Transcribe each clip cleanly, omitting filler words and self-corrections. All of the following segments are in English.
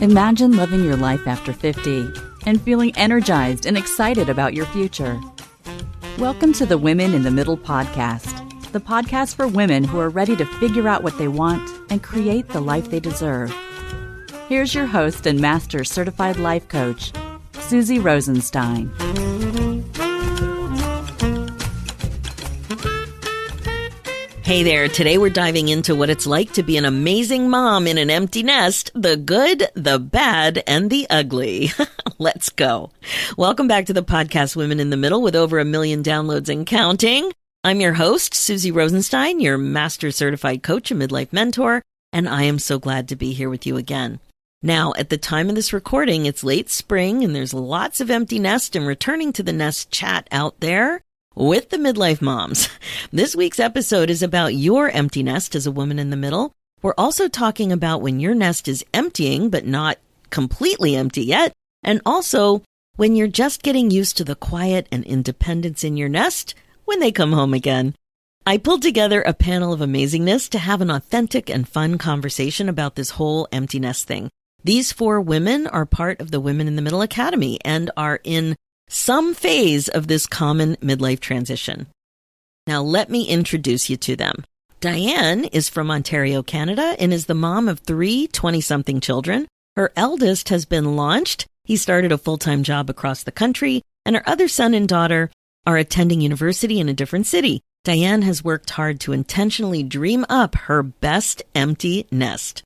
Imagine living your life after 50 and feeling energized and excited about your future. Welcome to the Women in the Middle podcast, the podcast for women who are ready to figure out what they want and create the life they deserve. Here's your host and master certified life coach, Susie Rosenstein. Hey there, today we're diving into what it's like to be an amazing mom in an empty nest, the good, the bad, and the ugly. Let's go. Welcome back to the podcast Women in the Middle with over 1 million downloads and counting. I'm your host, Susie Rosenstein, your master certified coach and midlife mentor, and I am so glad to be here with you again. Now, at the time of this recording, it's late spring and there's lots of empty nest and returning to the nest chat out there with the midlife moms. This week's episode is about your empty nest as a woman in the middle. We're also talking about when your nest is emptying, but not completely empty yet. And also when you're just getting used to the quiet and independence in your nest when they come home again. I pulled together a panel of amazingness to have an authentic and fun conversation about this whole empty nest thing. These 4 women are part of the Women in the Middle Academy and are in some phase of this common midlife transition. Now, let me introduce you to them. Diane is from Ontario, Canada, and is the mom of 3 20-something children. Her eldest has been launched. He started a full-time job across the country, and her other son and daughter are attending university in a different city. Diane has worked hard to intentionally dream up her best empty nest.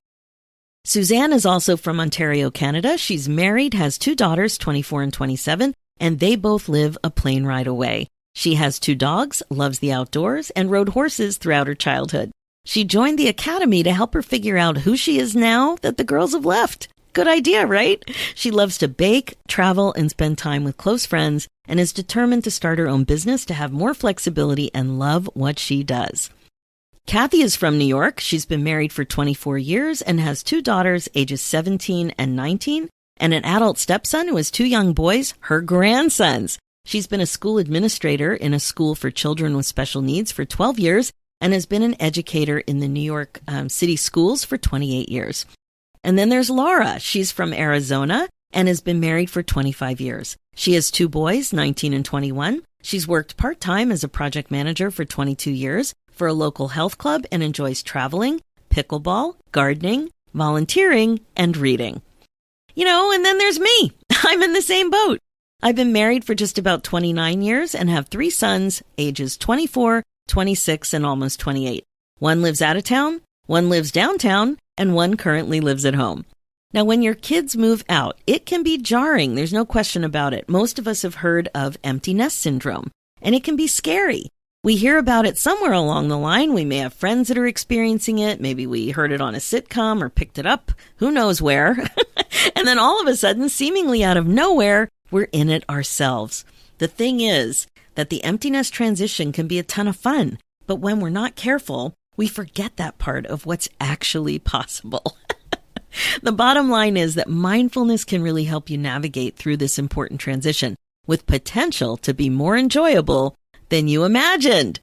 Suzanne is also from Ontario, Canada. She's married, has 2 daughters, 24 and 27, and they both live a plane ride away. She has 2 dogs, loves the outdoors, and rode horses throughout her childhood. She joined the academy to help her figure out who she is now that the girls have left. Good idea, right? She loves to bake, travel, and spend time with close friends, and is determined to start her own business to have more flexibility and love what she does. Kathy is from New York. She's been married for 24 years and has 2 daughters, ages 17 and 19, and an adult stepson who has 2 young boys, her grandsons. She's been a school administrator in a school for children with special needs for 12 years and has been an educator in the New York City schools for 28 years. And then there's Laura. She's from Arizona and has been married for 25 years. She has 2 boys, 19 and 21. She's worked part-time as a project manager for 22 years for a local health club and enjoys traveling, pickleball, gardening, volunteering, and reading. You know, and then there's me. I'm in the same boat. I've been married for just about 29 years and have 3 sons, ages 24, 26, and almost 28. One lives out of town, one lives downtown, and one currently lives at home. Now, when your kids move out, it can be jarring. There's no question about it. Most of us have heard of empty nest syndrome, and it can be scary. We hear about it somewhere along the line. We may have friends that are experiencing it. Maybe we heard it on a sitcom or picked it up. Who knows where? And then all of a sudden, seemingly out of nowhere, we're in it ourselves. The thing is that the empty nest transition can be a ton of fun. But when we're not careful, we forget that part of what's actually possible. The bottom line is that mindfulness can really help you navigate through this important transition with potential to be more enjoyable than you imagined.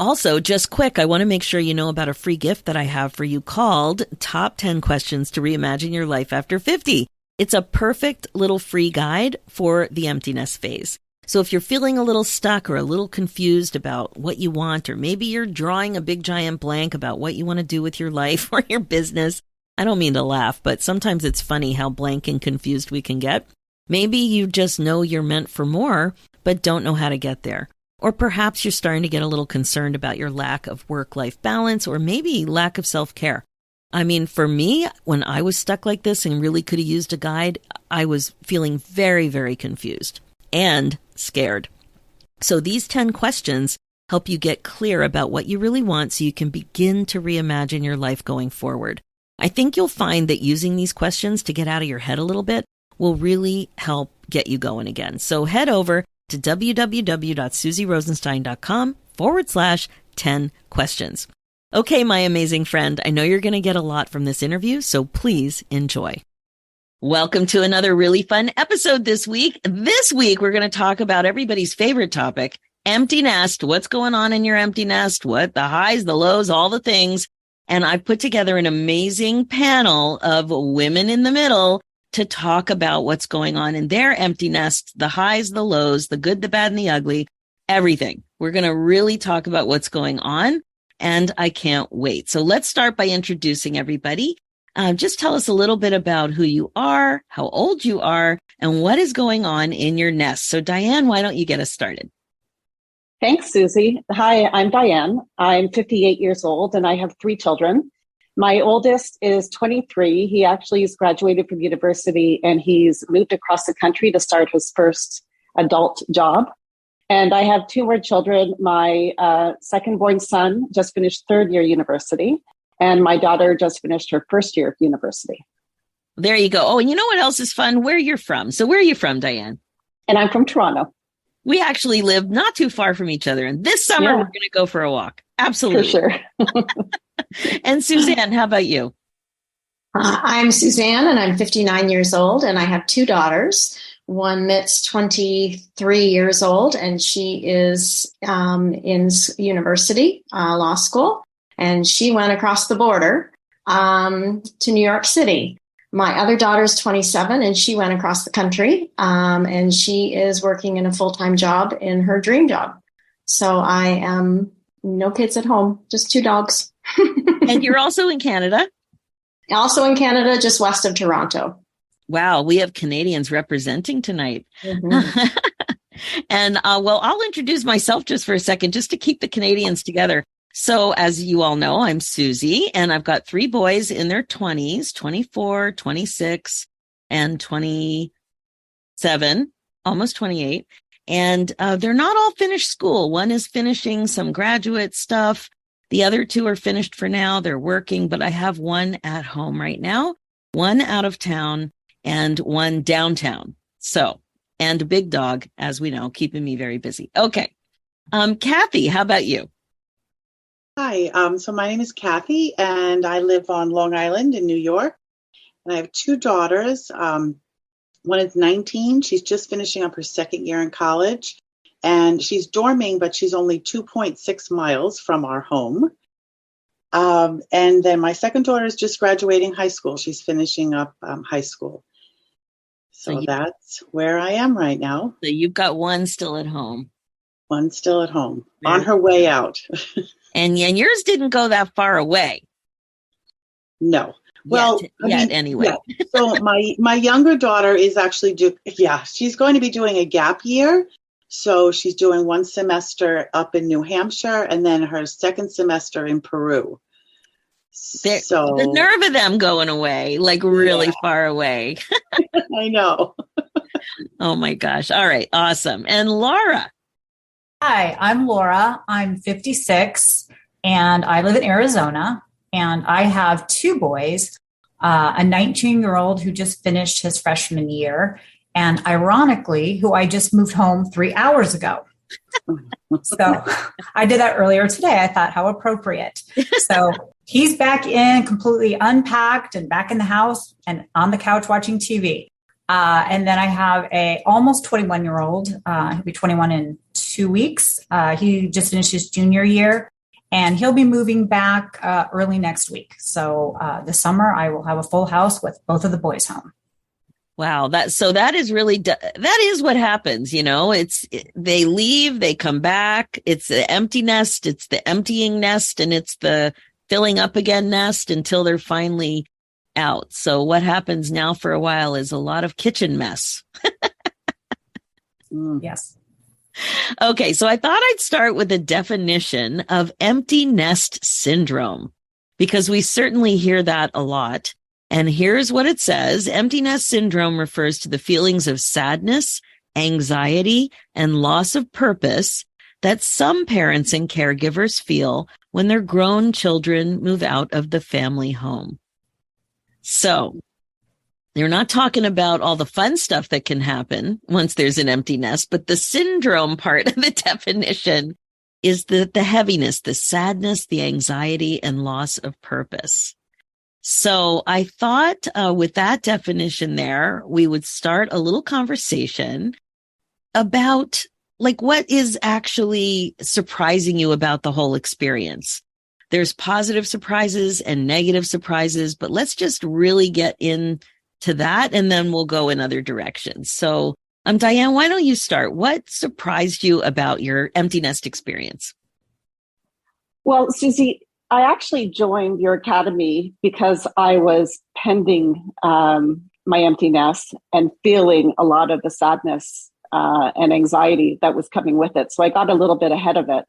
Also, just quick, I want to make sure you know about a free gift that I have for you called Top 10 Questions to Reimagine Your Life After 50. It's a perfect little free guide for the empty nest phase. So if you're feeling a little stuck or a little confused about what you want, or maybe you're drawing a big giant blank about what you want to do with your life or your business, I don't mean to laugh, but sometimes it's funny how blank and confused we can get. Maybe you just know you're meant for more, but don't know how to get there. Or perhaps you're starting to get a little concerned about your lack of work-life balance or maybe lack of self-care. I mean, for me, when I was stuck like this and really could have used a guide, I was feeling very, very confused and scared. So these 10 questions help you get clear about what you really want so you can begin to reimagine your life going forward. I think you'll find that using these questions to get out of your head a little bit will really help get you going again. So head over to www.susierosenstein.com/10 questions. Okay, my amazing friend, I know you're going to get a lot from this interview, so please enjoy. Welcome to another really fun episode this week. This week, we're going to talk about everybody's favorite topic, empty nest. What's going on in your empty nest? What the highs, the lows, all the things. And I put together an amazing panel of women in the middle to talk about what's going on in their empty nest, the highs, the lows, the good, the bad, and the ugly, everything. We're going to really talk about what's going on, and I can't wait. So let's start by introducing everybody. Just tell us a little bit about who you are, how old you are, and what is going on in your nest. So Diane, why don't you get us started? Thanks, Susie. Hi, I'm Diane. I'm 58 years old and I have 3 children. My oldest is 23. He actually has graduated from university and he's moved across the country to start his first adult job. And I have 2 more children. My second born son just finished 3rd year university and my daughter just finished her 1st year of university. There you go. Oh, and you know what else is fun? Where you're from. So where are you from, Diane? And I'm from Toronto. We actually live not too far from each other. And this summer, we're going to go for a walk. Absolutely. For sure. And Suzanne, how about you? I'm Suzanne and I'm 59 years old and I have 2 daughters. One that's 23 years old and she is in university, law school, and she went across the border to New York City. My other daughter is 27 and she went across the country and she is working in a full-time job in her dream job. So I am no kids at home, just 2 dogs. And you're also in Canada? Also in Canada, just west of Toronto. Wow, we have Canadians representing tonight. Mm-hmm. And well, I'll introduce myself just for a second, just to keep the Canadians together. So as you all know, I'm Susie, and I've got 3 boys in their 20s, 24, 26, and 27, almost 28. And they're not all finished school. One is finishing some graduate stuff. The other 2 are finished for now. They're working, but I have one at home right now, one out of town, and one downtown. So, and a big dog, as we know, keeping me very busy. Okay. Kathy, how about you? Hi, so my name is Kathy, and I live on Long Island in New York, and I have 2 daughters. One is 19. She's just finishing up her 2nd year in college, and she's dorming, but she's only 2.6 miles from our home. And then my second daughter is just graduating high school. She's finishing up high school. So that's where I am right now. So you've got one still at home. One still at home, on her way out. And yours didn't go that far away. No. Well, anyway. Yeah. So my younger daughter is actually she's going to be doing a gap year. So she's doing 1 semester up in New Hampshire and then her 2nd semester in Peru. So the nerve of them going away, like really far away. I know. Oh my gosh. All right. Awesome. And Laura. Hi, I'm Laura. I'm 56 and I live in Arizona and I have 2 boys, a 19-year-old who just finished his freshman year and ironically, who I just moved home 3 hours ago. So I did that earlier today. I thought how appropriate. So he's back in completely unpacked and back in the house and on the couch watching TV. And then I have a almost 21-year-old, he'll be 21 in 2 weeks. He just finished his junior year and he'll be moving back early next week. So this summer I will have a full house with both of the boys home. Wow. That is really, that is what happens. You know, they leave, they come back. It's the empty nest. It's the emptying nest and it's the filling up again nest until they're finally out. So what happens now for a while is a lot of kitchen mess. Yes. Okay. So I thought I'd start with a definition of empty nest syndrome, because we certainly hear that a lot. And here's what it says. Empty nest syndrome refers to the feelings of sadness, anxiety, and loss of purpose that some parents and caregivers feel when their grown children move out of the family home. So they're not talking about all the fun stuff that can happen once there's an empty nest, but the syndrome part of the definition is the heaviness, the sadness, the anxiety, and loss of purpose. So I thought with that definition there, we would start a little conversation about like what is actually surprising you about the whole experience. there's positive surprises and negative surprises, but let's just really get into that and then we'll go in other directions. So, Diane, why don't you start? What surprised you about your empty nest experience? Well, Susie, I actually joined your academy because I was pending my empty nest and feeling a lot of the sadness and anxiety that was coming with it. So I got a little bit ahead of it.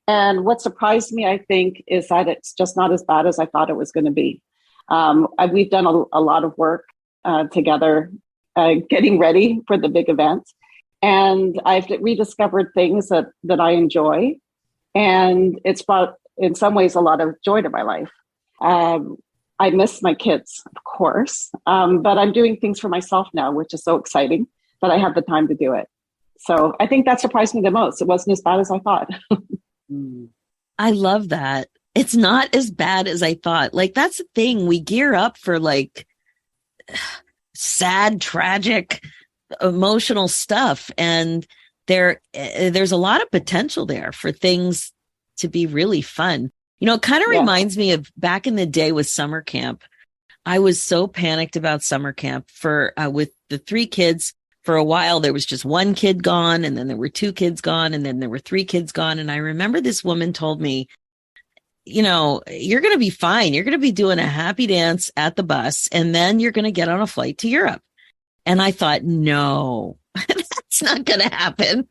And what surprised me, I think, is that it's just not as bad as I thought it was going to be. We've done a lot of work together, getting ready for the big event. And I've rediscovered things that I enjoy. And it's brought, in some ways, a lot of joy to my life. I miss my kids, of course, but I'm doing things for myself now, which is so exciting that I have the time to do it. So I think that surprised me the most. It wasn't as bad as I thought. I love that. It's not as bad as I thought. Like, that's the thing. We gear up for like sad, tragic, emotional stuff. And there's a lot of potential there for things to be really fun. You know, it kind of reminds me of back in the day with summer camp. I was so panicked about summer camp with the 3 kids. For a while, there was just 1 kid gone, and then there were 2 kids gone, and then there were 3 kids gone. And I remember this woman told me, you know, you're going to be fine. You're going to be doing a happy dance at the bus, and then you're going to get on a flight to Europe. And I thought, no, that's not going to happen.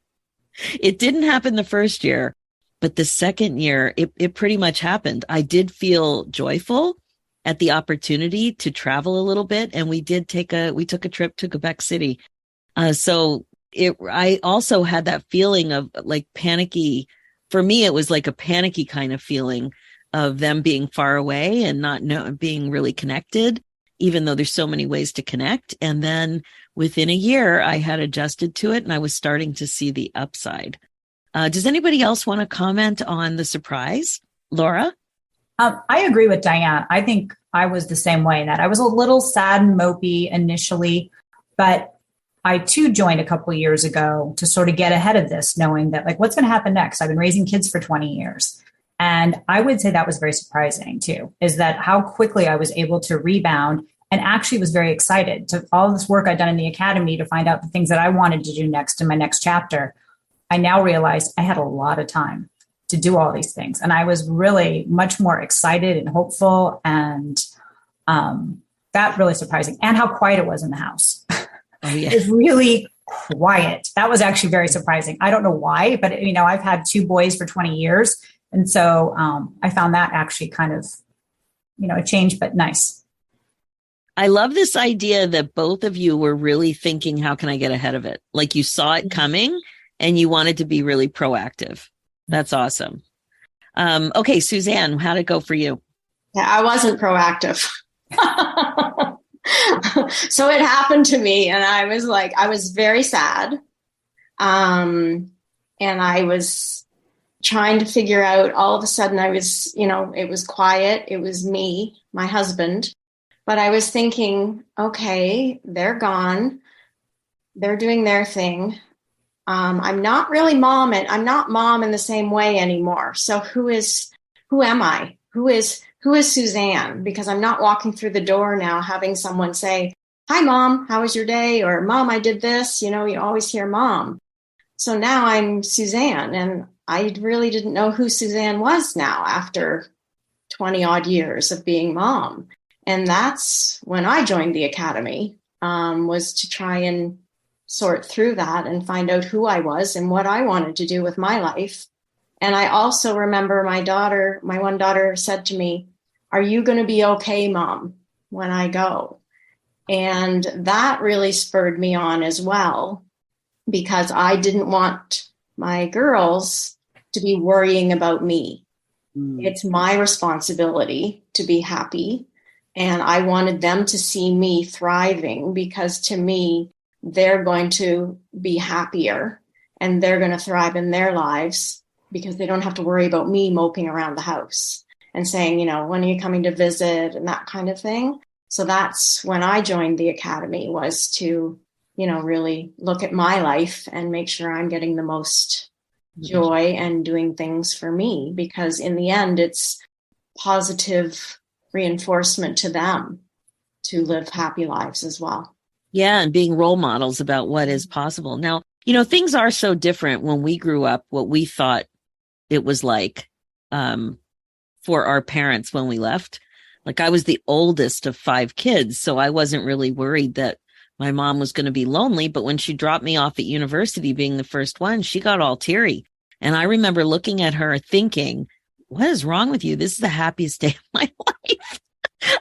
It didn't happen the first year, but the second year, it pretty much happened. I did feel joyful at the opportunity to travel a little bit, and we took a trip to Quebec City. I also had that feeling of like panicky. For me, it was like a panicky kind of feeling of them being far away and not being really connected, even though there's so many ways to connect. And then within a year, I had adjusted to it and I was starting to see the upside. Does anybody else want to comment on the surprise? Laura? I agree with Diane. I think I was the same way in that I was a little sad and mopey initially, but I too joined a couple of years ago to sort of get ahead of this, knowing that like, what's going to happen next? I've been raising kids for 20 years. And I would say that was very surprising too, is that how quickly I was able to rebound and actually was very excited to all this work I'd done in the academy to find out the things that I wanted to do next in my next chapter. I now realized I had a lot of time to do all these things. And I was really much more excited and hopeful. And that really surprising. And how quiet it was in the house. Oh, yeah. It was really quiet. That was actually very surprising. I don't know why, but I've had 2 boys for 20 years. And so I found that actually kind of, a change, but nice. I love this idea that both of you were really thinking, how can I get ahead of it? Like you saw it coming and you wanted to be really proactive. That's awesome. Okay, Suzanne, how'd it go for you? Yeah, I wasn't proactive. So it happened to me and I was very sad. And I was trying to figure out, all of a sudden I was, it was quiet. It was me, my husband, but I was thinking, okay, they're gone. They're doing their thing. I'm not really mom and I'm not mom in the same way anymore. So who am I? Who is Suzanne? Because I'm not walking through the door now having someone say, hi, Mom, how was your day? Or Mom, I did this. You always hear Mom. So now I'm Suzanne. And I really didn't know who Suzanne was now after 20 odd years of being mom. And that's when I joined the academy, was to try and sort through that and find out who I was and what I wanted to do with my life. And I also remember my one daughter said to me, are you going to be okay, Mom, when I go? And that really spurred me on as well, because I didn't want my girls to be worrying about me. It's my responsibility to be happy. And I wanted them to see me thriving, because to me, they're going to be happier and they're going to thrive in their lives because they don't have to worry about me moping around the house and saying, when are you coming to visit and that kind of thing. So that's when I joined the academy, was to, really look at my life and make sure I'm getting the most joy and doing things for me, because in the end, it's positive reinforcement to them to live happy lives as well. Yeah, and being role models about what is possible. Now, things are so different when we grew up, what we thought it was like for our parents when we left. Like, I was the oldest of 5 kids, so I wasn't really worried that my mom was going to be lonely. But when she dropped me off at university, being the first one, she got all teary. And I remember looking at her thinking, what is wrong with you? This is the happiest day of my life.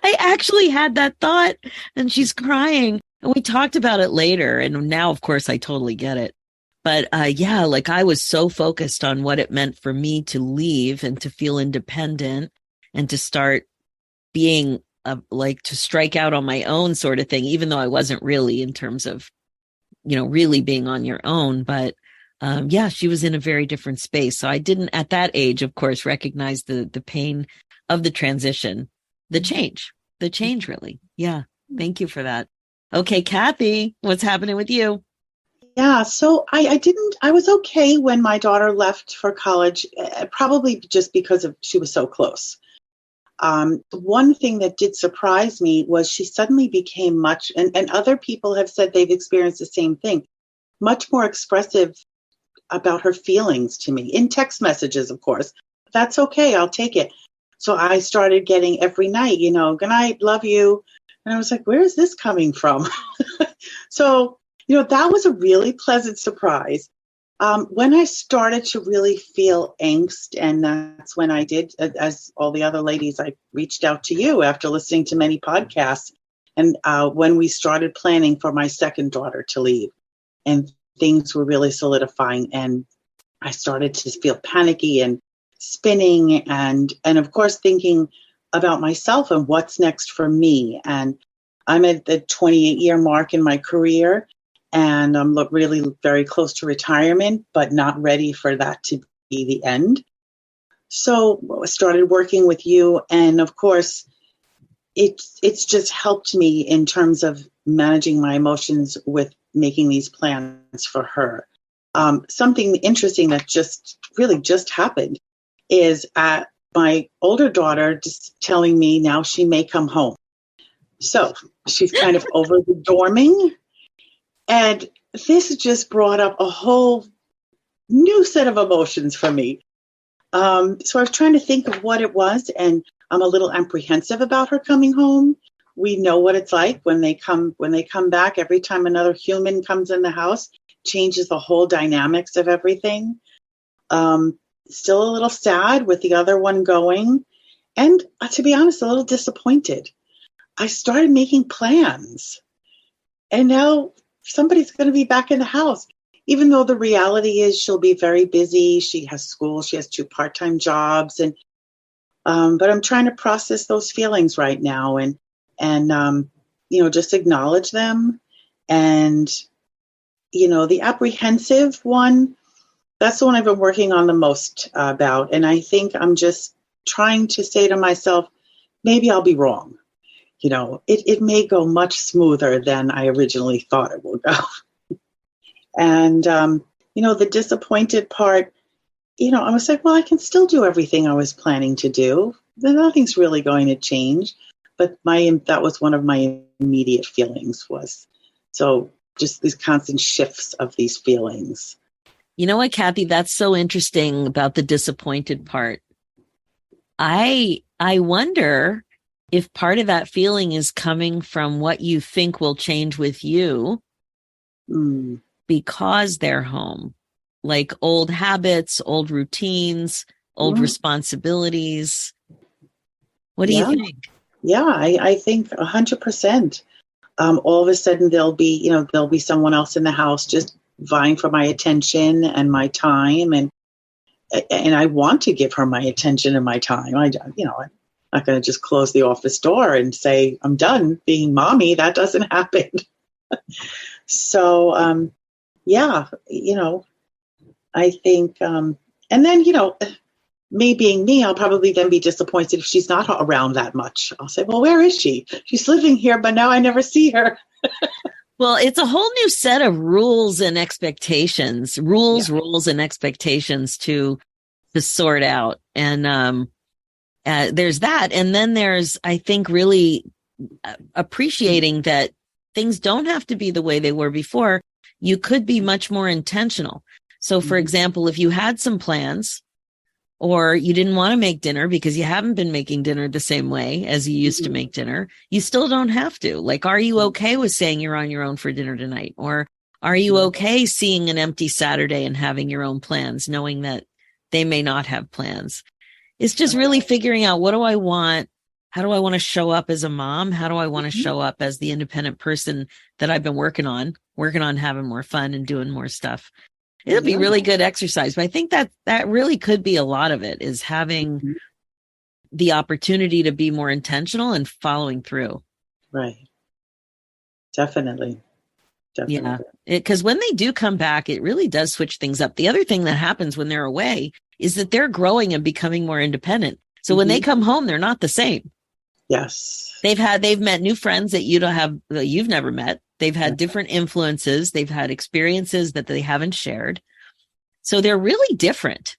I actually had that thought, and she's crying. And we talked about it later. And now, of course, I totally get it. But yeah, like, I was so focused on what it meant for me to leave and to feel independent and to start being to strike out on my own sort of thing, even though I wasn't really in terms of, really being on your own. But yeah, she was in a very different space. So I didn't at that age, of course, recognize the pain of the transition, the change really. Yeah. Thank you for that. Okay, Kathy, what's happening with you? Yeah, so I was okay when my daughter left for college, probably just because she was so close. One thing that did surprise me was she suddenly became and other people have said they've experienced the same thing, much more expressive about her feelings to me, in text messages, of course. That's okay, I'll take it. So I started getting every night, good night, love you. And I was like, where is this coming from? So, that was a really pleasant surprise. When I started to really feel angst, and that's when I did, as all the other ladies, I reached out to you after listening to many podcasts. And when we started planning for my second daughter to leave, and things were really solidifying, and I started to feel panicky and spinning, and of course thinking about myself and what's next for me. And I'm at the 28-year mark in my career, and I'm really very close to retirement, but not ready for that to be the end. So I started working with you, and of course, it's just helped me in terms of managing my emotions with making these plans for her. Something interesting that just happened is my older daughter just telling me now she may come home. So she's kind of over the dorming. And this just brought up a whole new set of emotions for me. So I was trying to think of what it was, and I'm a little apprehensive about her coming home. We know what it's like when they come back. Every time another human comes in the house, changes the whole dynamics of everything. Still a little sad with the other one going, and to be honest, a little disappointed. I started making plans, and now somebody's going to be back in the house, even though the reality is she'll be very busy. She has school. She has 2 part-time jobs. And, but I'm trying to process those feelings right now and just acknowledge them. And, the apprehensive one, that's the one I've been working on the most about. And I think I'm just trying to say to myself, maybe I'll be wrong. It may go much smoother than I originally thought it would go. And, the disappointed part, I was like, well, I can still do everything I was planning to do. Nothing's really going to change. But that was one of my immediate feelings was. So just these constant shifts of these feelings. You know what, Kathy, that's so interesting about the disappointed part. I wonder if part of that feeling is coming from what you think will change with you because they're home, like old habits, old routines, old responsibilities. What do you think? Yeah, I think 100%. All of a sudden there'll be someone else in the house just vying for my attention and my time, and I want to give her my attention and my time. I'm not going to just close the office door and say I'm done being mommy. That doesn't happen. So, I think, and then, me being me, I'll probably then be disappointed if she's not around that much. I'll say, well, where is she? She's living here, but now I never see her. Well, it's a whole new set of rules and expectations, rules and expectations to sort out. And, There's that. And then there's, I think, really appreciating that things don't have to be the way they were before. You could be much more intentional. So, for example, if you had some plans or you didn't want to make dinner because you haven't been making dinner the same way as you used to make dinner, you still don't have to. Like, are you okay with saying you're on your own for dinner tonight? Or are you okay seeing an empty Saturday and having your own plans, knowing that they may not have plans? It's just really figuring out, what do I want? How do I want to show up as a mom? How do I want to show up as the independent person that I've been working on having more fun and doing more stuff? It'll be really good exercise. But I think that really could be a lot of it, is having the opportunity to be more intentional and following through. Right. Definitely. Yeah. Because when they do come back, it really does switch things up. The other thing that happens when they're away is that they're growing and becoming more independent. So when they come home, they're not the same. Yes. They've met new friends that you've never met. They've had different influences. They've had experiences that they haven't shared. So they're really different.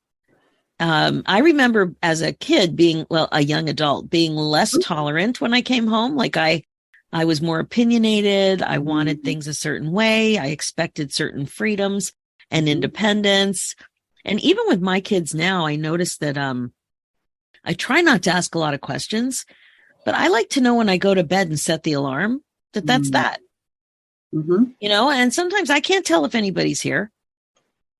I remember as a kid a young adult, being less tolerant when I came home. Like I was more opinionated. I wanted things a certain way. I expected certain freedoms and independence. And even with my kids now, I noticed that I try not to ask a lot of questions, but I like to know when I go to bed and set the alarm that's that. And sometimes I can't tell if anybody's here.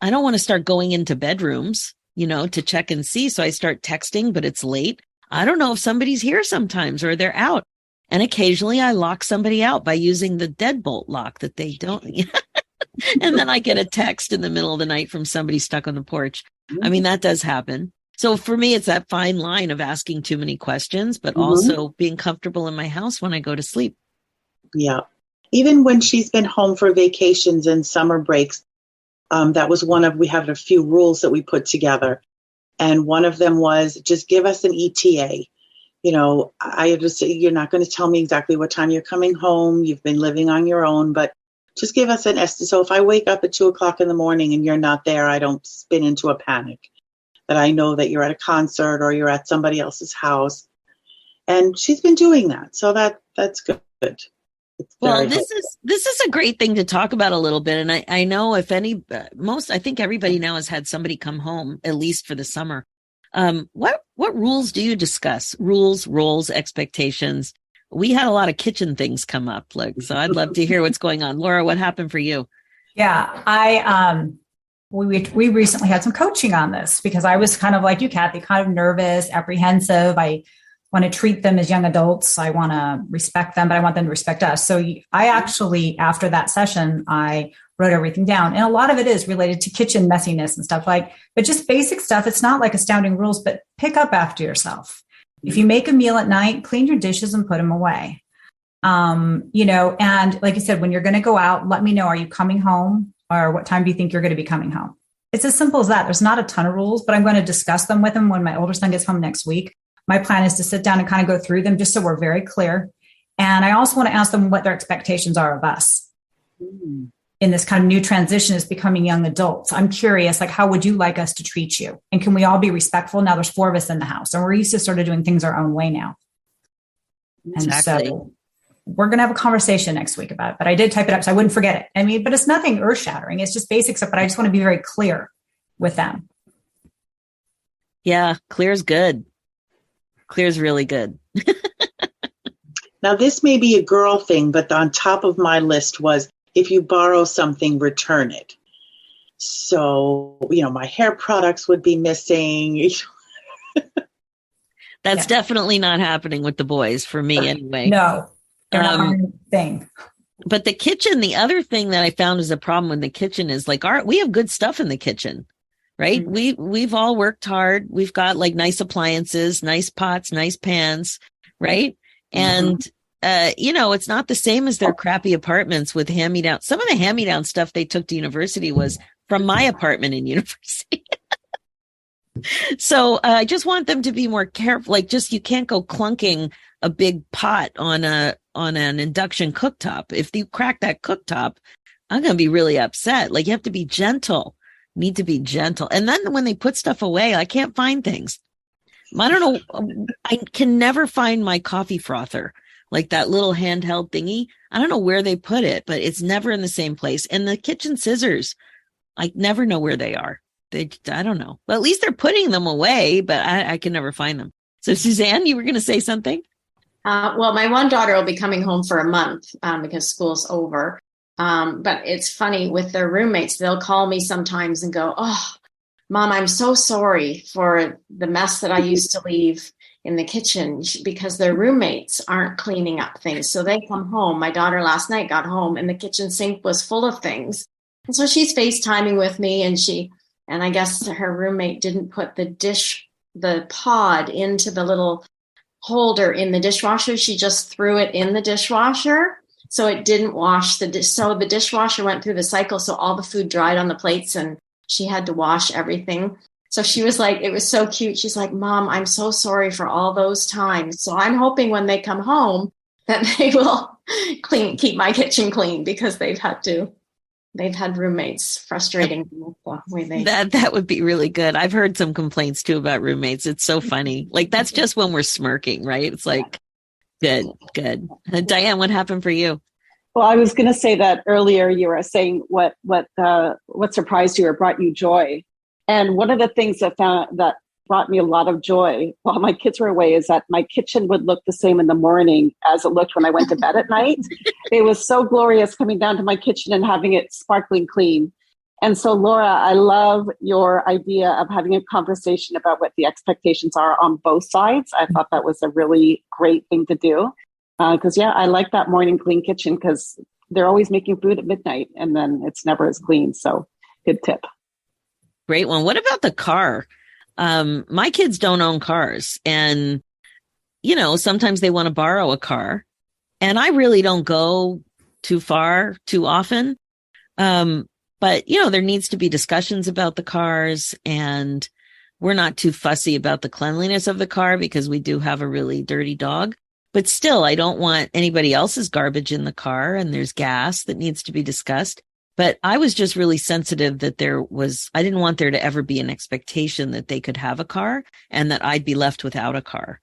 I don't want to start going into bedrooms, to check and see. So I start texting, but it's late. I don't know if somebody's here sometimes or they're out. And occasionally I lock somebody out by using the deadbolt lock that they don't. And then I get a text in the middle of the night from somebody stuck on the porch. I mean, that does happen. So for me, it's that fine line of asking too many questions, but also being comfortable in my house when I go to sleep. Yeah. Even when she's been home for vacations and summer breaks, that was we have a few rules that we put together. And one of them was, just give us an ETA. I just say, you're not going to tell me exactly what time you're coming home. You've been living on your own, but just give us an estimate. So if I wake up at 2:00 in the morning and you're not there, I don't spin into a panic. That I know that you're at a concert or you're at somebody else's house. And she's been doing that. So that's good. Well, this is a great thing to talk about a little bit. And I know I think everybody now has had somebody come home, at least for the summer. What rules do you discuss? Rules, roles, expectations. We had a lot of kitchen things come up. So I'd love to hear what's going on. Laura, what happened for you? Yeah, we recently had some coaching on this because I was kind of like you, Kathy, kind of nervous, apprehensive. I want to treat them as young adults. I want to respect them, but I want them to respect us. So I actually, after that session, I wrote everything down. And a lot of it is related to kitchen messiness and stuff but just basic stuff. It's not like astounding rules, but pick up after yourself. If you make a meal at night, clean your dishes and put them away. And like you said, when you're going to go out, let me know, are you coming home or what time do you think you're going to be coming home? It's as simple as that. There's not a ton of rules, but I'm going to discuss them with him when my older son gets home next week. My plan is to sit down and kind of go through them just so we're very clear. And I also want to ask them what their expectations are of us in this kind of new transition as becoming young adults. I'm curious, how would you like us to treat you? And can we all be respectful? Now there's 4 of us in the house and we're used to sort of doing things our own way now. Exactly. And so we're going to have a conversation next week about it, but I did type it up so I wouldn't forget it. I mean, but it's nothing earth shattering. It's just basic stuff, but I just want to be very clear with them. Yeah. Clear's good. Clear's really good. Now, this may be a girl thing, but on top of my list was, if you borrow something, return it. So, my hair products would be missing. That's definitely not happening with the boys for me anyway. No, they're not my thing. But the kitchen, the other thing that I found is a problem with the kitchen is we have good stuff in the kitchen, right? Mm-hmm. We've all worked hard. We've got nice appliances, nice pots, nice pans, right? And, it's not the same as their crappy apartments with hand-me-down. Some of the hand-me-down stuff they took to university was from my apartment in university. So I just want them to be more careful. You can't go clunking a big pot on an induction cooktop. If you crack that cooktop, I'm going to be really upset. You have to be gentle. Need to be gentle. And then when they put stuff away, I can't find things. I don't know. I can never find my coffee frother, like that little handheld thingy. I don't know where they put it, but it's never in the same place. And the kitchen scissors, I never know where they are. I don't know. Well, at least they're putting them away, but I can never find them. So Suzanne, you were going to say something? Well, my one daughter will be coming home for a month because school's over. But it's funny with their roommates. They'll call me sometimes and go, "Oh, Mom, I'm so sorry for the mess that I used to leave in the kitchen," because their roommates aren't cleaning up things. So they come home. My daughter last night got home and the kitchen sink was full of things. And so she's FaceTiming with me, and I guess her roommate didn't put the pod into the little holder in the dishwasher. She just threw it in the dishwasher. So it didn't wash the dish. So the dishwasher went through the cycle. So all the food dried on the plates and she had to wash everything. So she was like, it was so cute. She's like, "Mom, I'm so sorry for all those times." So I'm hoping when they come home that they will keep my kitchen clean, because they've had roommates frustrating the way they. That would be really good. I've heard some complaints too about roommates. It's so funny. Like, that's just when we're smirking, right? It's like, good. Diane, what happened for you? Well, I was going to say that earlier. You were saying what surprised you or brought you joy, and one of the things that brought me a lot of joy while my kids were away is that my kitchen would look the same in the morning as it looked when I went to bed at night. It was so glorious coming down to my kitchen and having it sparkling clean. And so, Laura, I love your idea of having a conversation about what the expectations are on both sides. I thought that was a really great thing to do. Because, I like that morning clean kitchen, because they're always making food at midnight and then it's never as clean. So good tip. Great one. What about the car? My kids don't own cars, and, sometimes they want to borrow a car, and I really don't go too far too often. But, there needs to be discussions about the cars, and we're not too fussy about the cleanliness of the car because we do have a really dirty dog. But still, I don't want anybody else's garbage in the car, and there's gas that needs to be discussed. But I was just really sensitive that I didn't want there to ever be an expectation that they could have a car and that I'd be left without a car.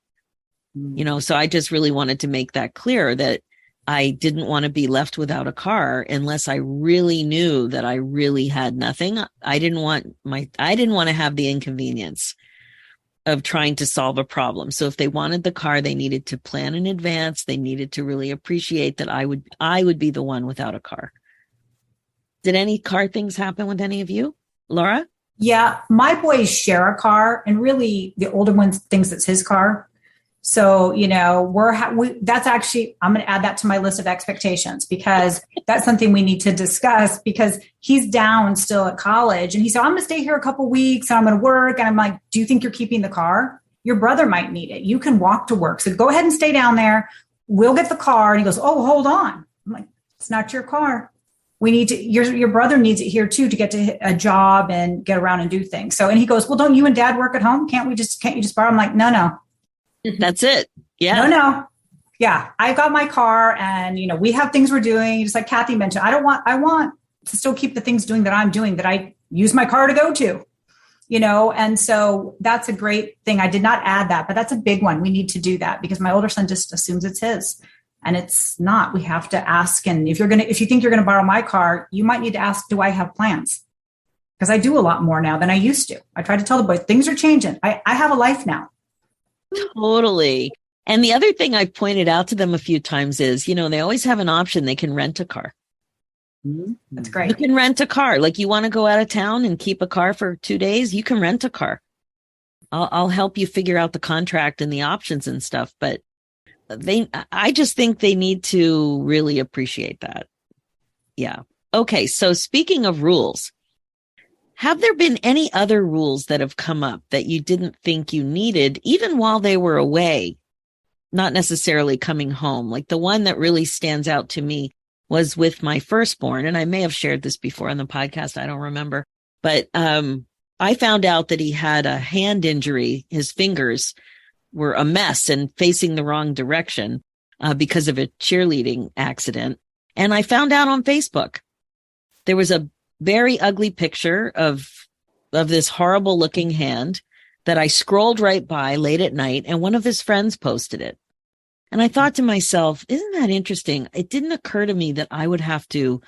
So I just really wanted to make that clear, that I didn't want to be left without a car unless I really knew that I really had nothing. I didn't want to have the inconvenience of trying to solve a problem. So if they wanted the car, they needed to plan in advance. They needed to really appreciate that I would be the one without a car. Did any car things happen with any of you, Laura? Yeah, my boys share a car, and really the older one thinks it's his car. So, that's actually, I'm going to add that to my list of expectations, because that's something we need to discuss, because he's down still at college and he said, "I'm going to stay here a couple of weeks and I'm going to work." And I'm like, "Do you think you're keeping the car? Your brother might need it. You can walk to work. So go ahead and stay down there. We'll get the car." And he goes, "Oh, hold on." I'm like, "It's not your car. We need to, your brother needs it here too, to get to a job and get around and do things." So, and he goes, "Well, don't you and Dad work at home? Can't you just borrow?" I'm like, No. That's it. Yeah. No. Yeah. I got my car, and, we have things we're doing. Just like Kathy mentioned, I want to still keep the things doing that I'm doing, that I use my car to go to, and so that's a great thing. I did not add that, but that's a big one. We need to do that, because my older son just assumes it's his. And it's not. We have to ask. And if you think you're going to borrow my car, you might need to ask, "Do I have plans?" Because I do a lot more now than I used to. I try to tell the boys, things are changing. I have a life now. Totally. And the other thing I've pointed out to them a few times is, they always have an option. They can rent a car. That's great. You can rent a car. Like, you want to go out of town and keep a car for 2 days, you can rent a car. I'll help you figure out the contract and the options and stuff. But I just think they need to really appreciate that. Yeah. Okay. So speaking of rules, have there been any other rules that have come up that you didn't think you needed, even while they were away, not necessarily coming home? Like, the one that really stands out to me was with my firstborn. And I may have shared this before on the podcast. I don't remember. But I found out that he had a hand injury. His fingers were a mess and facing the wrong direction because of a cheerleading accident. And I found out on Facebook, there was a very ugly picture of this horrible looking hand that I scrolled right by late at night and one of his friends posted it. And I thought to myself, isn't that interesting? It didn't occur to me that I would have to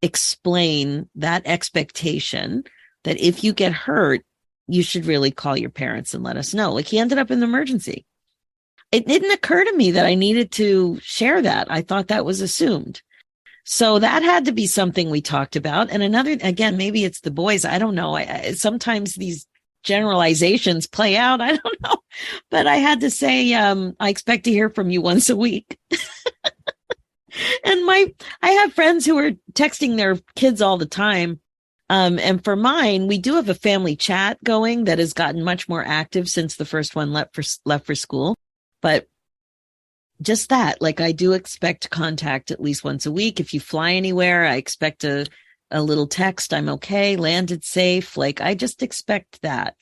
explain that expectation that if you get hurt, you should really call your parents and let us know. Like, he ended up in the emergency. It didn't occur to me that I needed to share that. I thought that was assumed. So that had to be something we talked about. And another, again, maybe it's the boys. I don't know. Sometimes these generalizations play out. I don't know. But I had to say, I expect to hear from you once a week. And I have friends who are texting their kids all the time. And for mine, we do have a family chat going that has gotten much more active since the first one left for school. But just that, like, I do expect contact at least once a week. If you fly anywhere, I expect a little text. I'm okay, landed safe. Like, I just expect that.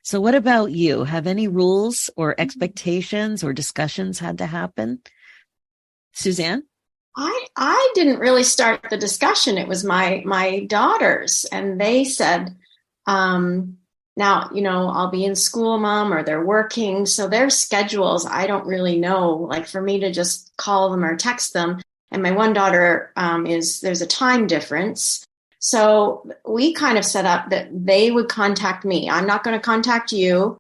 So what about you? Have any rules or expectations or discussions had to happen? Suzanne? I didn't really start the discussion. It was my daughters, and they said, now, I'll be in school, Mom, or they're working. So their schedules, I don't really know, like, for me to just call them or text them. And my one daughter there's a time difference. So we kind of set up that they would contact me. I'm not going to contact you.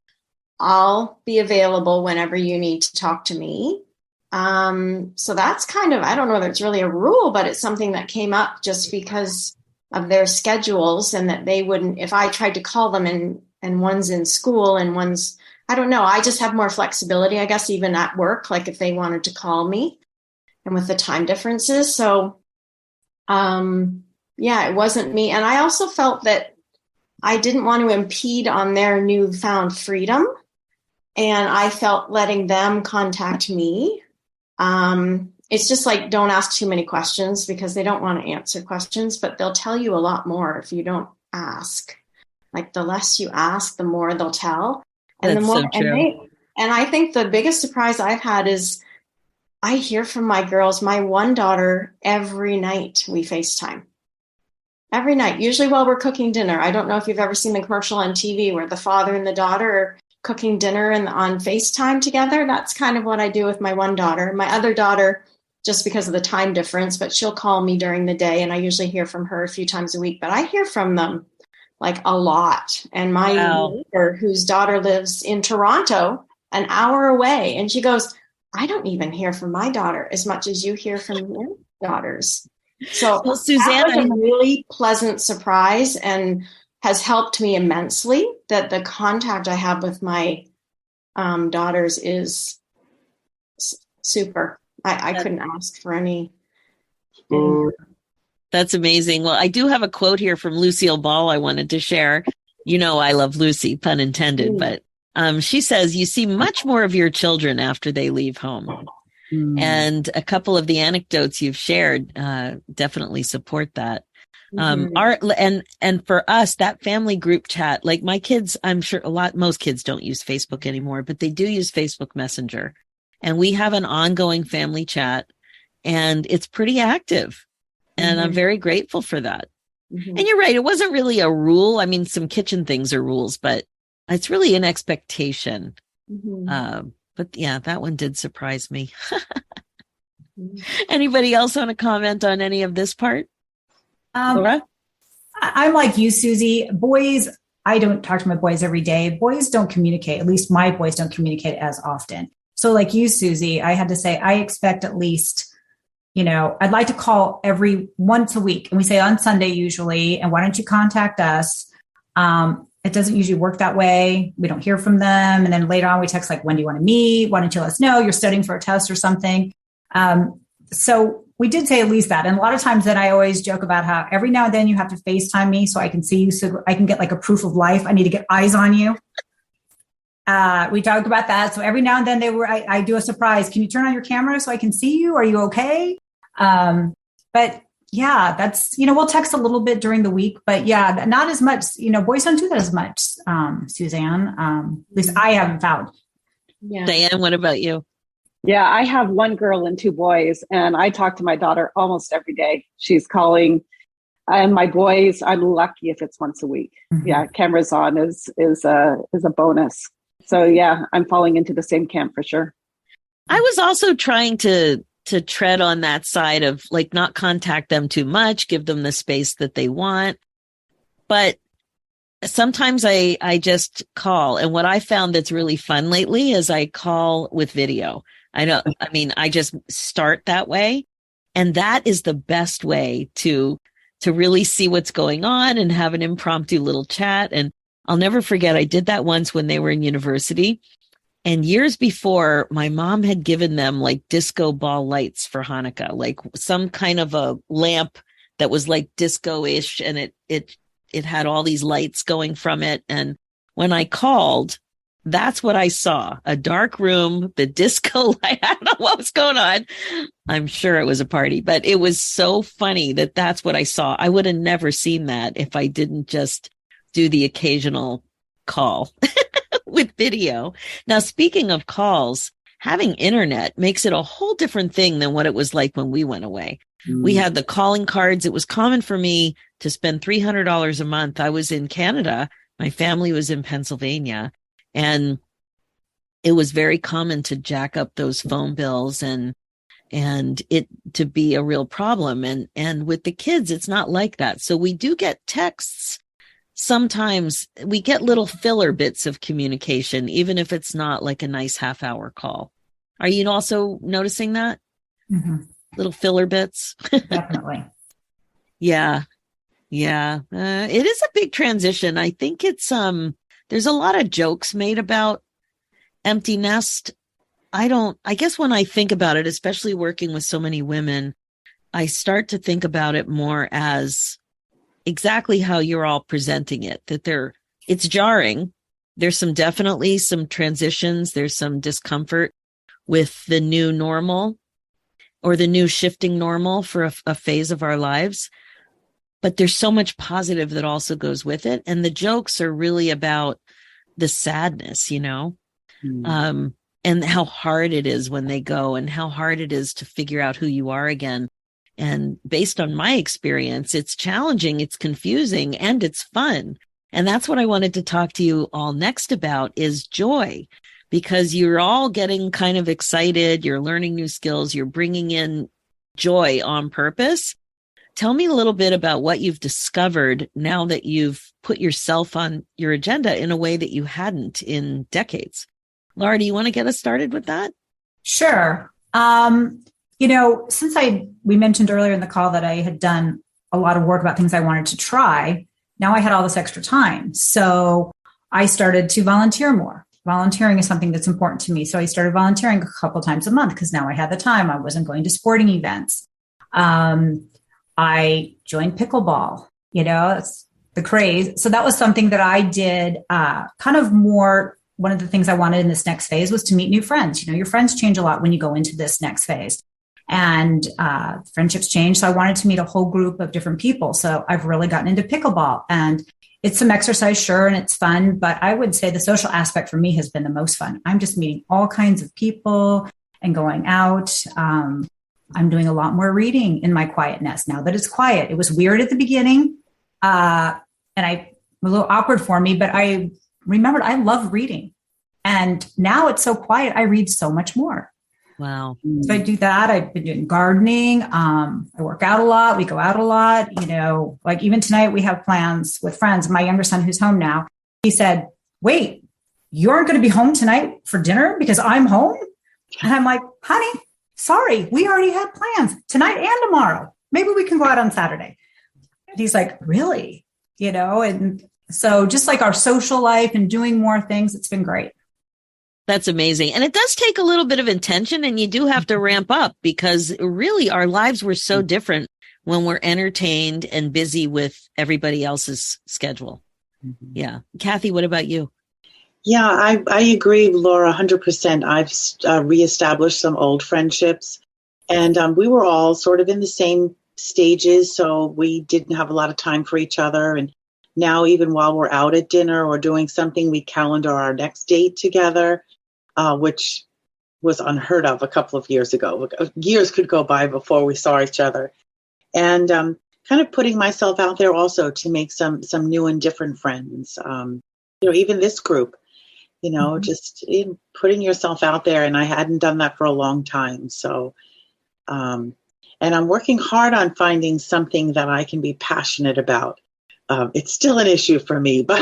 I'll be available whenever you need to talk to me. So that's kind of, I don't know whether it's really a rule, but it's something that came up just because of their schedules, and that they wouldn't, if I tried to call them and one's in school and one's, I don't know, I just have more flexibility, I guess, even at work, like if they wanted to call me and with the time differences. So, it wasn't me. And I also felt that I didn't want to impede on their newfound freedom. And I felt letting them contact me. It's just like, don't ask too many questions, because they don't want to answer questions, but they'll tell you a lot more if you don't ask. Like, the less you ask, the more they'll tell. And That's the more, so true. and I think the biggest surprise I've had is I hear from my girls, my one daughter, every night we FaceTime. Every night, usually while we're cooking dinner. I don't know if you've ever seen the commercial on TV where the father and the daughter are cooking dinner and on FaceTime together. That's kind of what I do with my one daughter. My other daughter, just because of the time difference, but she'll call me during the day, and I usually hear from her a few times a week, but I hear from them like a lot. And my neighbor, whose daughter lives in Toronto, an hour away, and she goes, I don't even hear from my daughter as much as you hear from your daughters. So well, Suzanne, that was a really pleasant surprise, and has helped me immensely, that the contact I have with my daughters is super. I couldn't ask for any. That's amazing. Well, I do have a quote here from Lucille Ball I wanted to share. I love Lucy, pun intended, but she says, you see much more of your children after they leave home. And a couple of the anecdotes you've shared definitely support that. And for us, that family group chat, like my kids, I'm sure most kids don't use Facebook anymore, but they do use Facebook Messenger. And we have an ongoing family chat, and it's pretty active. And I'm very grateful for that. And you're right. It wasn't really a rule. I mean, some kitchen things are rules, but it's really an expectation. But yeah, that one did surprise me. Anybody else want to comment on any of this part? Laura? I'm like you, Susie. Boys, I don't talk to my boys every day. Boys don't communicate. At least my boys don't communicate as often. So like you, Susie, I had to say, I expect at least, I'd like to call every once a week. And we say on Sunday usually, and why don't you contact us? It doesn't usually work that way. We don't hear from them. And then later on we text like, when do you want to meet? Why don't you let us know? You're studying for a test or something. So we did say at least that. And a lot of times then I always joke about how every now and then you have to FaceTime me so I can see you, so I can get like a proof of life. I need to get eyes on you. We talked about that. So every now and then I do a surprise. Can you turn on your camera so I can see you? Are you okay? But yeah, that's, we'll text a little bit during the week, but yeah, not as much, boys don't do that as much, Suzanne. At least I haven't found. Yeah. Diane, what about you? Yeah, I have one girl and two boys, and I talk to my daughter almost every day. She's calling And my boys, I'm lucky if it's once a week. Mm-hmm. Yeah, cameras on is a bonus. So yeah, I'm falling into the same camp for sure. I was also trying to tread on that side of like not contact them too much, give them the space that they want. But sometimes I just call. And what I found that's really fun lately is I call with video. I just start that way. And that is the best way to really see what's going on and have an impromptu little chat. And I'll never forget, I did that once when they were in university. And years before, my mom had given them like disco ball lights for Hanukkah, like some kind of a lamp that was like disco-ish, and it had all these lights going from it. And when I called, that's what I saw. A dark room, the disco light. I don't know what was going on. I'm sure it was a party, but it was so funny that that's what I saw. I would have never seen that if I didn't just do the occasional call with video. Now, speaking of calls, having internet makes it a whole different thing than what it was like when we went away. We had the calling cards. It was common for me to spend $300 a month. I was in Canada. My family was in Pennsylvania, and it was very common to jack up those phone bills and it to be a real problem. And with the kids, it's not like that. So we do get texts. Sometimes we get little filler bits of communication, even if it's not like a nice half-hour call. Are you also noticing that? Mm-hmm. Little filler bits? Definitely. Yeah. It is a big transition. I think it's, there's a lot of jokes made about empty nest. I guess when I think about it, especially working with so many women, I start to think about it more as exactly how you're all presenting it, that it's jarring. There's definitely some transitions. There's some discomfort with the new normal or the new shifting normal for a phase of our lives. But there's so much positive that also goes with it. And the jokes are really about the sadness, and how hard it is when they go and how hard it is to figure out who you are again. And based on my experience, it's challenging, it's confusing, and it's fun. And that's what I wanted to talk to you all next about is joy, because you're all getting kind of excited. You're learning new skills. You're bringing in joy on purpose. Tell me a little bit about what you've discovered now that you've put yourself on your agenda in a way that you hadn't in decades. Laura, do you want to get us started with that? Sure. Since we mentioned earlier in the call that I had done a lot of work about things I wanted to try, now I had all this extra time. So I started to volunteer more. Volunteering is something that's important to me. So I started volunteering a couple times a month because now I had the time. I wasn't going to sporting events. I joined pickleball, it's the craze. So that was something that I did kind of more. One of the things I wanted in this next phase was to meet new friends. Your friends change a lot when you go into this next phase. And friendships change. So I wanted to meet a whole group of different people. So I've really gotten into pickleball, and it's some exercise, sure, and it's fun. But I would say the social aspect for me has been the most fun. I'm just meeting all kinds of people and going out. I'm doing a lot more reading in my quiet nest now that it's quiet. It was weird at the beginning, and a little awkward for me, but I remembered I love reading. And now it's so quiet, I read so much more. Wow. So I do that. I've been doing gardening. I work out a lot. We go out a lot. Like even tonight we have plans with friends. My younger son, who's home now, he said, wait, you aren't going to be home tonight for dinner because I'm home? And I'm like, honey, sorry, we already had plans tonight and tomorrow. Maybe we can go out on Saturday. And he's like, really? And so just like our social life and doing more things, it's been great. That's amazing. And it does take a little bit of intention, and you do have to ramp up because really our lives were so different when we're entertained and busy with everybody else's schedule. Mm-hmm. Yeah. Kathy, what about you? Yeah, I agree, Laura, 100%. I've reestablished some old friendships, and we were all sort of in the same stages, so we didn't have a lot of time for each other. And now even while we're out at dinner or doing something, we calendar our next date together. Which was unheard of a couple of years ago. Years could go by before we saw each other. And kind of putting myself out there also to make some new and different friends. Even this group, just putting yourself out there. And I hadn't done that for a long time. So, and I'm working hard on finding something that I can be passionate about. It's still an issue for me, but.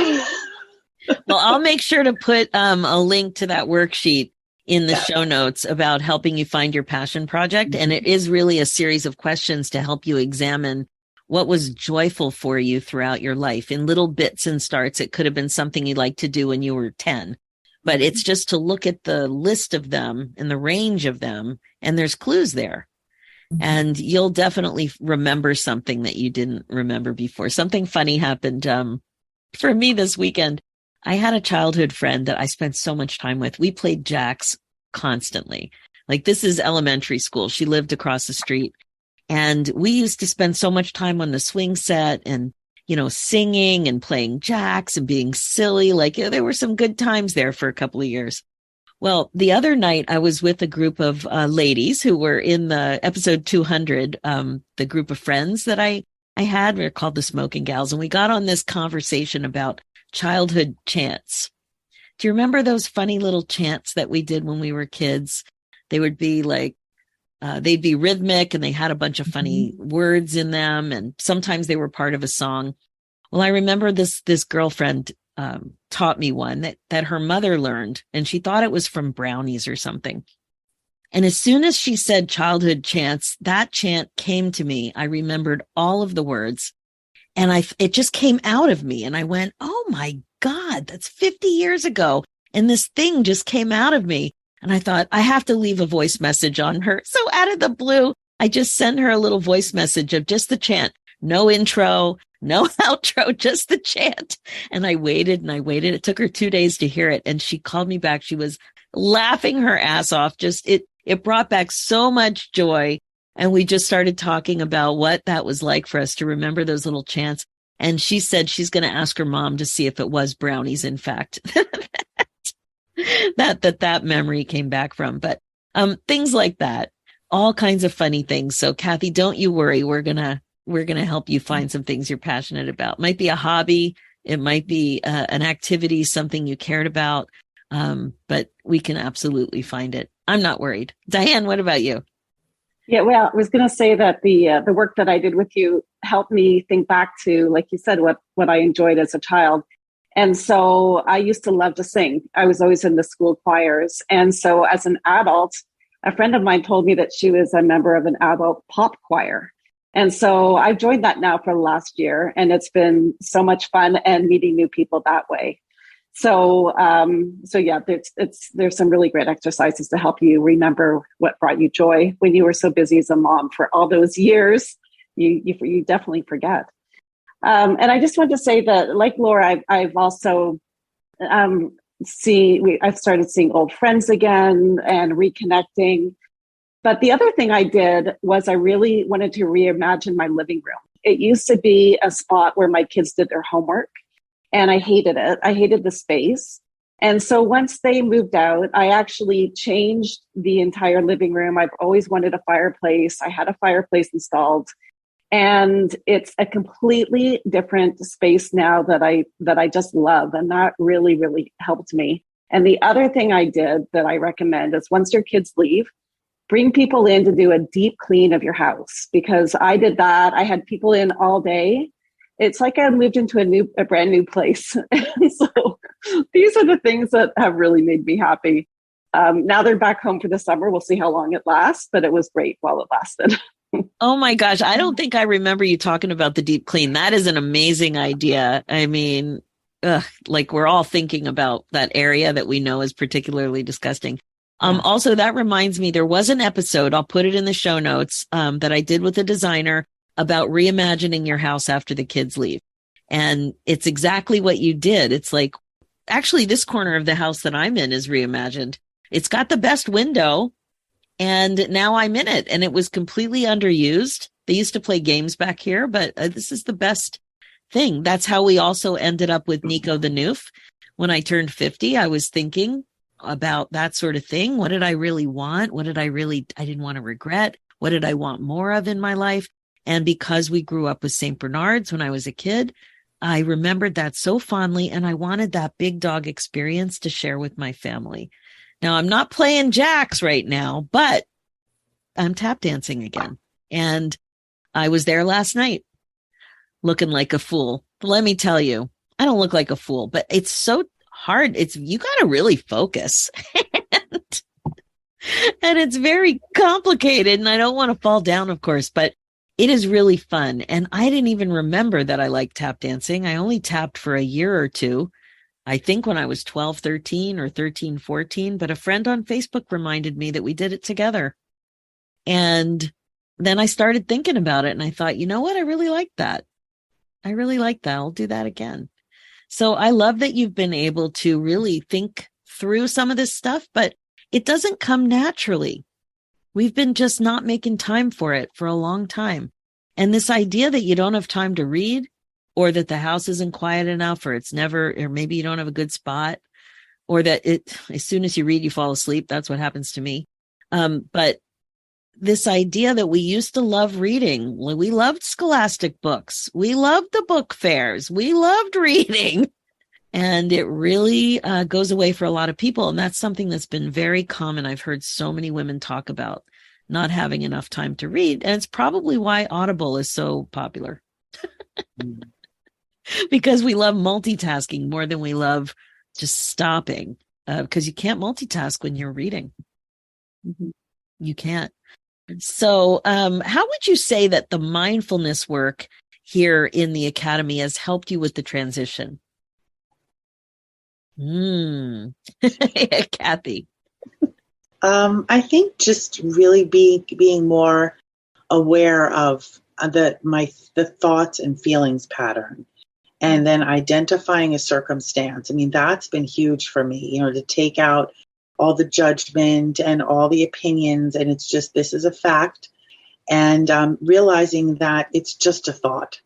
Well, I'll make sure to put a link to that worksheet in the show notes about helping you find your passion project. And it is really a series of questions to help you examine what was joyful for you throughout your life in little bits and starts. It could have been something you liked to do when you were 10, but it's just to look at the list of them and the range of them. And there's clues there. And you'll definitely remember something that you didn't remember before. Something funny happened for me this weekend. I had a childhood friend that I spent so much time with. We played jacks constantly. Like, this is elementary school. She lived across the street. And we used to spend so much time on the swing set and, singing and playing jacks and being silly. Like, there were some good times there for a couple of years. Well, the other night I was with a group of ladies who were in the episode 200, the group of friends that I had. We're called the Smoking Gals. And we got on this conversation about childhood chants. Do you remember those funny little chants that we did when we were kids? They would be like, they'd be rhythmic and they had a bunch of funny words in them. And sometimes they were part of a song. Well, I remember this girlfriend taught me one that her mother learned, and she thought it was from Brownies or something. And as soon as she said childhood chants, that chant came to me. I remembered all of the words. And it just came out of me. And I went, oh my God, that's 50 years ago. And this thing just came out of me. And I thought, I have to leave a voice message on her. So out of the blue, I just sent her a little voice message of just the chant. No intro, no outro, just the chant. And I waited and I waited. It took her 2 days to hear it. And she called me back. She was laughing her ass off. Just it brought back so much joy. And we just started talking about what that was like for us to remember those little chants. And she said she's going to ask her mom to see if it was Brownies, in fact, that memory came back from. But things like that, all kinds of funny things. So Kathy, don't you worry. We're going to help you find some things you're passionate about. Might be a hobby. It might be an activity, something you cared about. But we can absolutely find it. I'm not worried. Diane, what about you? Yeah, well, I was going to say that the work that I did with you helped me think back to, like you said, what I enjoyed as a child. And so I used to love to sing. I was always in the school choirs. And so as an adult, a friend of mine told me that she was a member of an adult pop choir. And so I've joined that now for the last year. And it's been so much fun and meeting new people that way. So yeah, there's some really great exercises to help you remember what brought you joy when you were so busy as a mom for all those years. You definitely forget. And I just want to say that, like Laura, I've also I've started seeing old friends again and reconnecting. But the other thing I did was I really wanted to reimagine my living room. It used to be a spot where my kids did their homework. And I hated it. I hated the space. And so once they moved out, I actually changed the entire living room. I've always wanted a fireplace. I had a fireplace installed. And it's a completely different space now that I just love. And that really, really helped me. And the other thing I did that I recommend is once your kids leave, bring people in to do a deep clean of your house, because I did that. I had people in all day. It's like I moved into a brand new place. And so these are the things that have really made me happy. Now they're back home for the summer. We'll see how long it lasts, but it was great while it lasted. Oh my gosh. I don't think I remember you talking about the deep clean. That is an amazing idea. I mean, like we're all thinking about that area that we know is particularly disgusting. Also, that reminds me, there was an episode, I'll put it in the show notes, that I did with a designer about reimagining your house after the kids leave. And it's exactly what you did. It's like, actually, this corner of the house that I'm in is reimagined. It's got the best window, and now I'm in it, and it was completely underused. They used to play games back here, but this is the best thing. That's how we also ended up with Nico the Noof. When I turned 50, I was thinking about that sort of thing. What did I really want? I didn't want to regret? What did I want more of in my life? And because we grew up with St. Bernards when I was a kid, I remembered that so fondly, and I wanted that big dog experience to share with my family. Now, I'm not playing jacks right now, but I'm tap dancing again. And I was there last night looking like a fool. But let me tell you, I don't look like a fool, but it's so hard. You got to really focus. And it's very complicated, and I don't want to fall down, of course, but it is really fun. And I didn't even remember that I liked tap dancing. I only tapped for a year or two, I think when I was 12, 13 or 13, 14, but a friend on Facebook reminded me that we did it together. And then I started thinking about it, and I thought, you know what? I really like that. I really like that. I'll do that again. So I love that you've been able to really think through some of this stuff, but it doesn't come naturally. We've been just not making time for it for a long time. And this idea that you don't have time to read, or that the house isn't quiet enough, or maybe you don't have a good spot, or that as soon as you read, you fall asleep. That's what happens to me. But this idea that we used to love reading, we loved scholastic books. We loved the book fairs. We loved reading. And it really goes away for a lot of people. And that's something that's been very common. I've heard so many women talk about not having enough time to read. And it's probably why Audible is so popular. Because we love multitasking more than we love just stopping. Because you can't multitask when you're reading. Mm-hmm. You can't. So how would you say that the mindfulness work here in the Academy has helped you with the transition? Kathy. I think just really being more aware of the thoughts and feelings pattern, and then identifying a circumstance. I mean, that's been huge for me, to take out all the judgment and all the opinions, and it's just, this is a fact, and realizing that it's just a thought,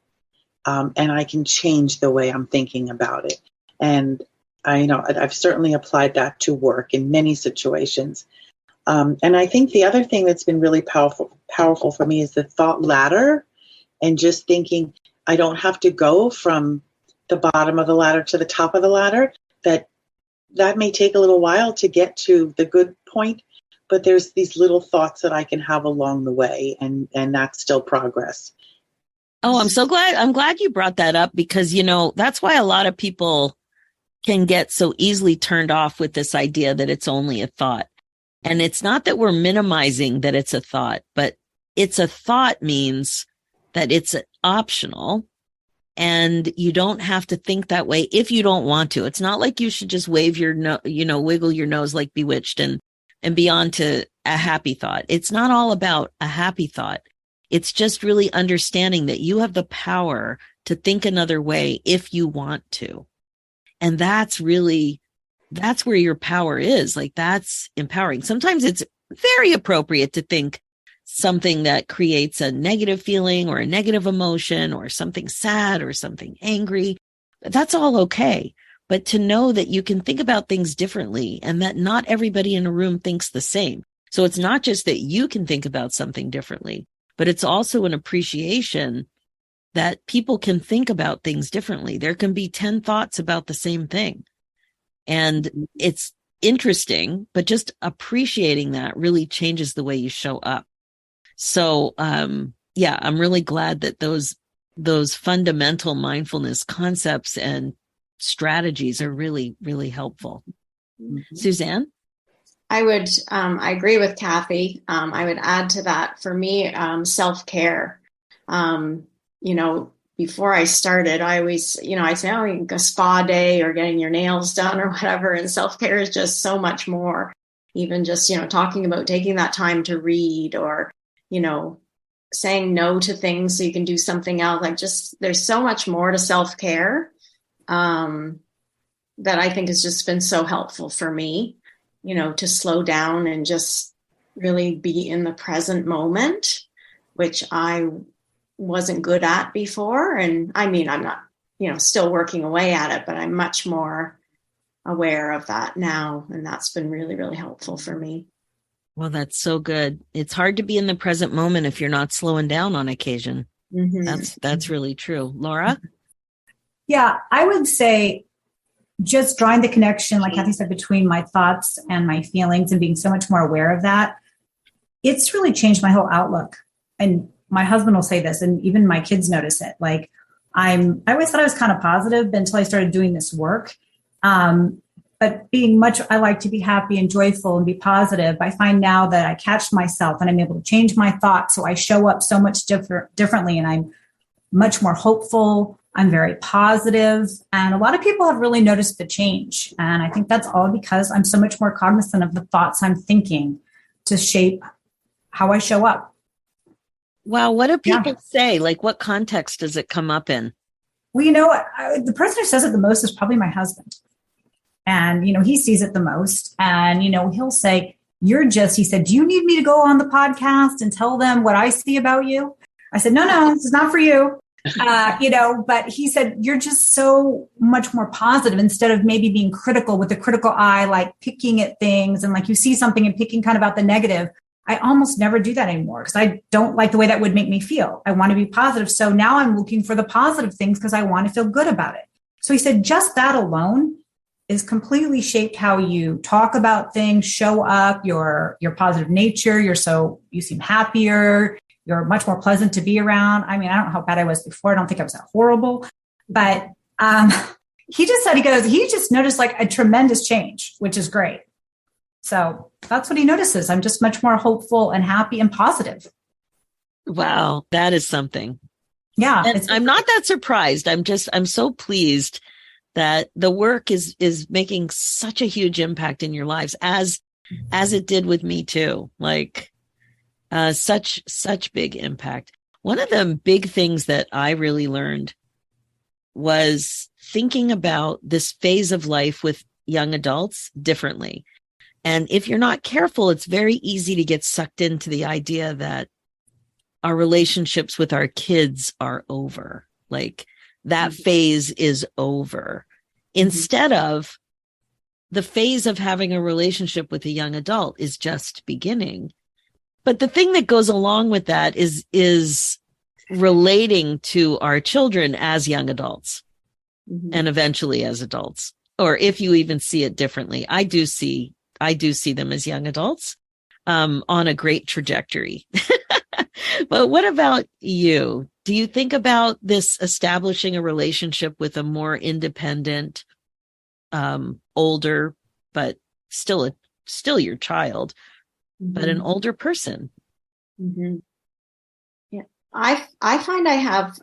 and I can change the way I'm thinking about it. And I've certainly applied that to work in many situations. And I think the other thing that's been really powerful for me is the thought ladder, and just thinking I don't have to go from the bottom of the ladder to the top of the ladder. That may take a little while to get to the good point, but there's these little thoughts that I can have along the way, and that's still progress. Oh, I'm glad you brought that up, because, that's why a lot of people can get so easily turned off with this idea that it's only a thought. And it's not that we're minimizing that it's a thought, but it's a thought means that it's optional, and you don't have to think that way if you don't want to. It's not like you should just wiggle your nose like Bewitched and be on to a happy thought. It's not all about a happy thought. It's just really understanding that you have the power to think another way if you want to. And that's where your power is. Like, that's empowering. Sometimes it's very appropriate to think something that creates a negative feeling or a negative emotion or something sad or something angry. That's all okay. But to know that you can think about things differently, and that not everybody in a room thinks the same. So it's not just that you can think about something differently, but it's also an appreciation that people can think about things differently. There can be 10 thoughts about the same thing. And it's interesting, but just appreciating that really changes the way you show up. So, I'm really glad that those fundamental mindfulness concepts and strategies are really, really helpful. Mm-hmm. Suzanne? I agree with Kathy. I would add to that, for me, self-care. Before I started, I always, I say, a spa day or getting your nails done or whatever. And self-care is just so much more. Even just, talking about taking that time to read, or, saying no to things so you can do something else. Like, just, there's so much more to self-care that I think has just been so helpful for me, to slow down and just really be in the present moment, which I wasn't good at before. And I mean, I'm not, still working away at it, but I'm much more aware of that now. And that's been really, really helpful for me. Well, that's so good. It's hard to be in the present moment if you're not slowing down on occasion. That's really true. Laura? Yeah, I would say just drawing the connection, like Kathy said, between my thoughts and my feelings and being so much more aware of that, it's really changed my whole outlook. And my husband will say this, and even my kids notice it. Like I always thought I was kind of positive until I started doing this work. But I like to be happy and joyful and be positive. I find now that I catch myself and I'm able to change my thoughts. So I show up so much differently, and I'm much more hopeful. I'm very positive. And a lot of people have really noticed the change. And I think that's all because I'm so much more cognizant of the thoughts I'm thinking to shape how I show up. Wow. What do people say? Like, what context does it come up in? Well, the person who says it the most is probably my husband. And, he sees it the most. And, he'll say, he said, do you need me to go on the podcast and tell them what I see about you? I said, no, this is not for you. But he said, you're just so much more positive instead of maybe being critical with a critical eye, like picking at things. And like you see something and picking kind of out the negative. I almost never do that anymore because I don't like the way that would make me feel. I want to be positive. So now I'm looking for the positive things because I want to feel good about it. So he said, just that alone is completely shaped how you talk about things, show up, your positive nature. You seem happier. You're much more pleasant to be around. I mean, I don't know how bad I was before. I don't think I was that horrible, but he just said, he just noticed like a tremendous change, which is great. So that's what he notices. I'm just much more hopeful and happy and positive. Wow. That is something. Yeah. And I'm not that surprised. I'm so pleased that the work is making such a huge impact in your lives as it did with me too. Like, such big impact. One of the big things that I really learned was thinking about this phase of life with young adults differently. And if you're not careful, it's very easy to get sucked into the idea that our relationships with our kids are over. Like that phase is over. Instead of the phase of having a relationship with a young adult is just beginning. But the thing that goes along with that is relating to our children as young adults and eventually as adults, or if you even see it differently. I do see them as young adults on a great trajectory. But what about you? Do you think about this establishing a relationship with a more independent, older, but still your child, but an older person? Yeah, I find I have,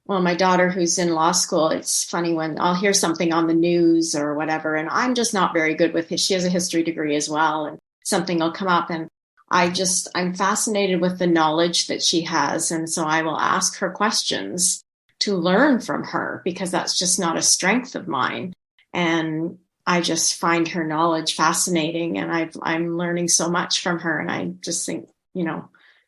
my daughter who's in law school, it's funny when I'll hear something on the news or whatever, and I'm just not very good with it. She has a history degree as well, and something will come up, and I'm fascinated with the knowledge that she has. And so I will ask her questions to learn from her because that's just not a strength of mine. And I just find her knowledge fascinating, and I'm learning so much from her. And I just think,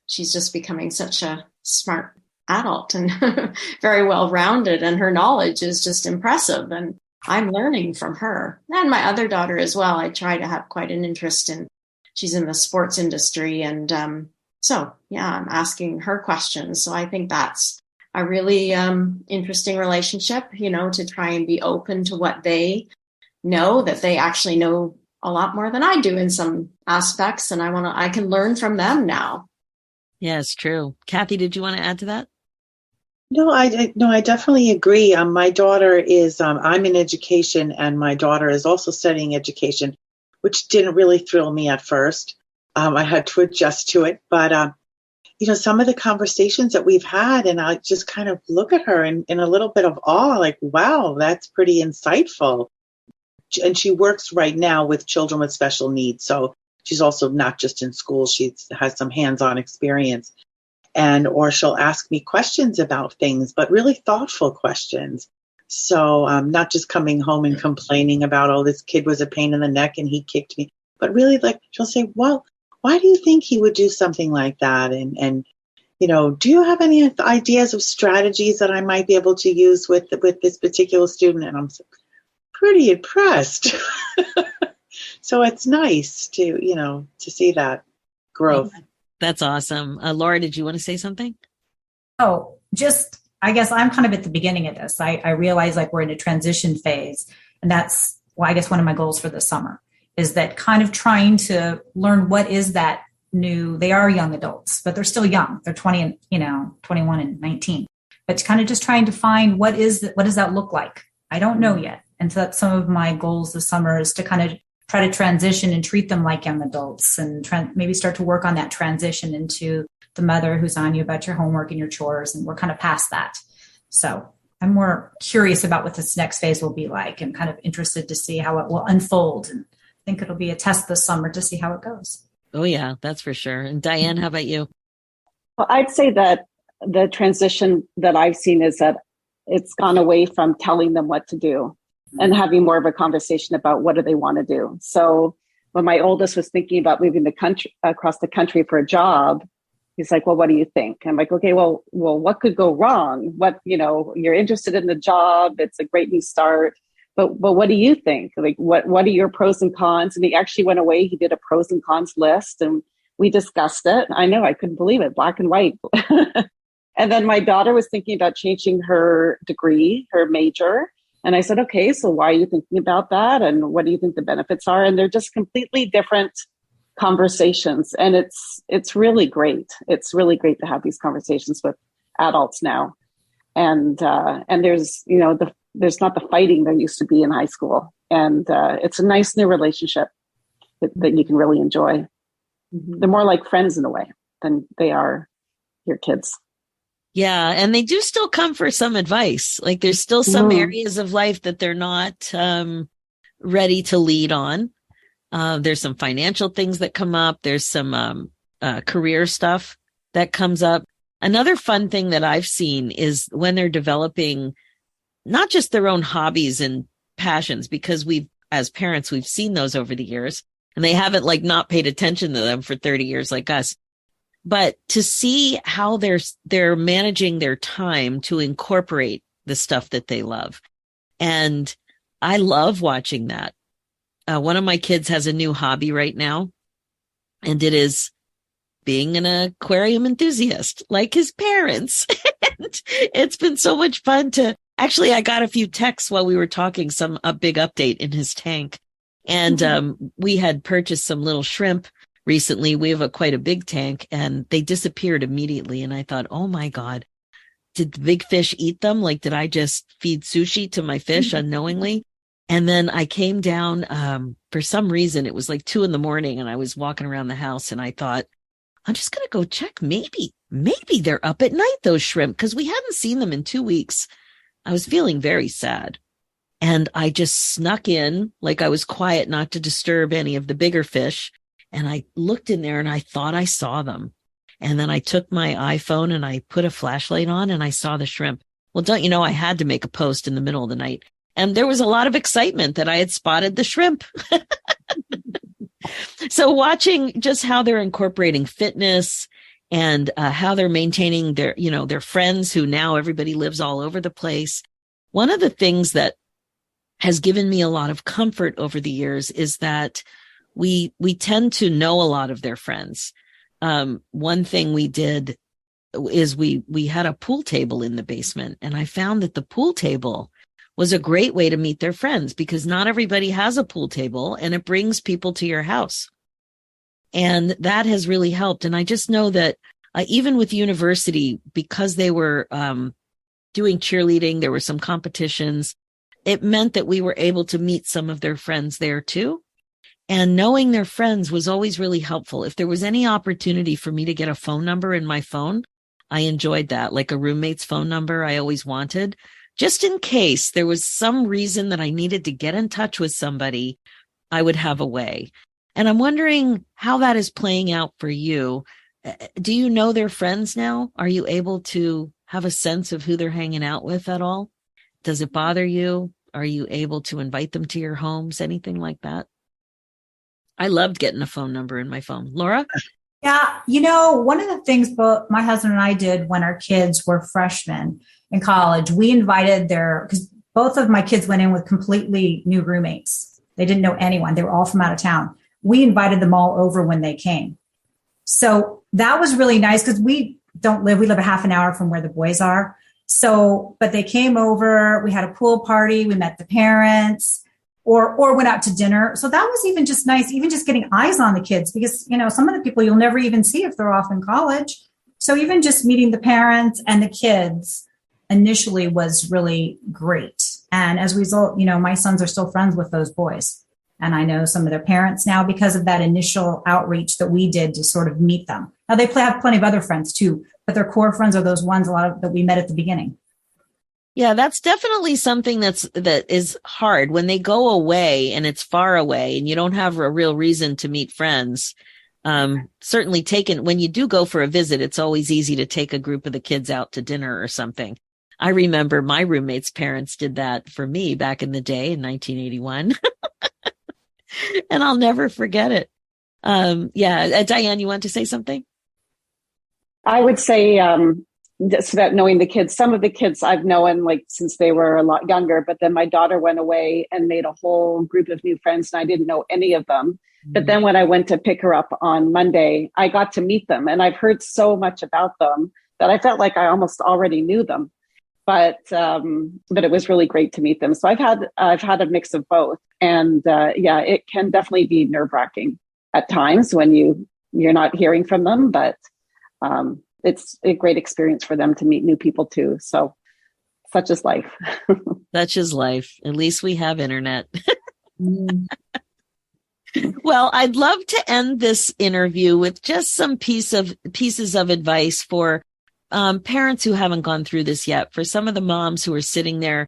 she's just becoming such a smart adult and very well-rounded, and her knowledge is just impressive. And I'm learning from her. And my other daughter as well. I try to have quite an interest she's in the sports industry. And I'm asking her questions. So I think that's a really interesting relationship, to try and be open to what they know, that they actually know a lot more than I do in some aspects. And I can learn from them now. Yes, true. Kathy, did you want to add to that? No, I definitely agree. My daughter is, I'm in education, and my daughter is also studying education, which didn't really thrill me at first. I had to adjust to it. But, some of the conversations that we've had, and I just kind of look at her in a little bit of awe, like, wow, that's pretty insightful. And she works right now with children with special needs. So she's also not just in school. She has some hands-on experience. Or she'll ask me questions about things, but really thoughtful questions. So not just coming home and complaining about, oh, this kid was a pain in the neck and he kicked me, but really like she'll say, well, why do you think he would do something like that? And do you have any ideas of strategies that I might be able to use with this particular student? And I'm pretty impressed. So it's nice to see that growth. That's awesome. Laura, did you want to say something? Oh, just, I guess I'm kind of at the beginning of this. I realize like we're in a transition phase. And that's, well, I guess one of my goals for the summer is that kind of trying to learn what is that new, they are young adults, but they're still young. They're 20 and, 21 and 19, but kind of just trying to find what does that look like? I don't know yet. And so that's some of my goals this summer is to kind of try to transition and treat them like young adults and maybe start to work on that transition into the mother who's on you about your homework and your chores. And we're kind of past that. So I'm more curious about what this next phase will be like and kind of interested to see how it will unfold. And I think it'll be a test this summer to see how it goes. Oh, yeah, that's for sure. And Diane, how about you? Well, I'd say that the transition that I've seen is that it's gone away from telling them what to do and having more of a conversation about what do they want to do. So when my oldest was thinking about moving across the country for a job, he's like, well, what do you think? I'm like, okay, well, what could go wrong? You're interested in the job. It's a great new start. But what do you think? Like, what are your pros and cons? And he actually went away. He did a pros and cons list and we discussed it. I know, I couldn't believe it, black and white. And then my daughter was thinking about changing her degree, her major. And I said, okay, so why are you thinking about that? And what do you think the benefits are? And they're just completely different conversations. And it's really great. It's really great to have these conversations with adults now. And there's, there's not the fighting there used to be in high school. And it's a nice new relationship that you can really enjoy. They're more like friends in a way than they are your kids. Yeah. And they do still come for some advice. Like there's still some areas of life that they're not ready to lead on. There's some financial things that come up. There's some career stuff that comes up. Another fun thing that I've seen is when they're developing not just their own hobbies and passions, because as parents, we've seen those over the years and they haven't not paid attention to them for 30 years like us. But to see how they're managing their time to incorporate the stuff that they love. And I love watching that. One of my kids has a new hobby right now, and it is being an aquarium enthusiast like his parents. And it's been so much fun actually, I got a few texts while we were talking, a big update in his tank. And we had purchased some little shrimp recently. We have quite a big tank and they disappeared immediately. And I thought, oh my God, did the big fish eat them? Did I just feed sushi to my fish unknowingly? And then I came down, for some reason, it was 2 a.m. and I was walking around the house and I thought, I'm just going to go check. Maybe they're up at night, those shrimp, because we hadn't seen them in 2 weeks. I was feeling very sad. And I just snuck in, I was quiet not to disturb any of the bigger fish. And I looked in there and I thought I saw them. And then I took my iPhone and I put a flashlight on and I saw the shrimp. Well, don't you know, I had to make a post in the middle of the night. And there was a lot of excitement that I had spotted the shrimp. So watching just how they're incorporating fitness and how they're maintaining their friends who now everybody lives all over the place. One of the things that has given me a lot of comfort over the years is that we tend to know a lot of their friends. One thing we did is we had a pool table in the basement, and I found that the pool table was a great way to meet their friends because not everybody has a pool table and it brings people to your house. And that has really helped. And I just know that even with university, because they were doing cheerleading, there were some competitions. It meant that we were able to meet some of their friends there too. And knowing their friends was always really helpful. If there was any opportunity for me to get a phone number in my phone, I enjoyed that. Like a roommate's phone number, I always wanted, just in case there was some reason that I needed to get in touch with somebody, I would have a way. And I'm wondering how that is playing out for you. Do you know their friends now? Are you able to have a sense of who they're hanging out with at all? Does it bother you? Are you able to invite them to your homes? Anything like that? I loved getting a phone number in my phone. Laura? Yeah. One of the things both my husband and I did when our kids were freshmen in college, we invited because both of my kids went in with completely new roommates. They didn't know anyone. They were all from out of town. We invited them all over when they came. So that was really nice because we live a half an hour from where the boys are. So, but they came over, we had a pool party, we met the parents or went out to dinner. So that was even just nice, even just getting eyes on the kids because, some of the people you'll never even see if they're off in college. So even just meeting the parents and the kids initially was really great. And as a result, my sons are still friends with those boys. And I know some of their parents now because of that initial outreach that we did to sort of meet them. Now they have plenty of other friends too, but their core friends are those ones that we met at the beginning. Yeah, that's definitely something that is hard when they go away and it's far away and you don't have a real reason to meet friends. Certainly when you do go for a visit, it's always easy to take a group of the kids out to dinner or something. I remember my roommate's parents did that for me back in the day in 1981. And I'll never forget it. Diane, you want to say something? I would say just about knowing the kids. Some of the kids I've known since they were a lot younger, but then my daughter went away and made a whole group of new friends and I didn't know any of them. Mm-hmm. But then when I went to pick her up on Monday, I got to meet them and I've heard so much about them that I felt like I almost already knew them. But it was really great to meet them. So I've had a mix of both. And it can definitely be nerve-wracking at times when you're not hearing from them, but it's a great experience for them to meet new people too. So such is life. Such is life. At least we have internet. Well, I'd love to end this interview with just some pieces of advice for parents who haven't gone through this yet, for some of the moms who are sitting there,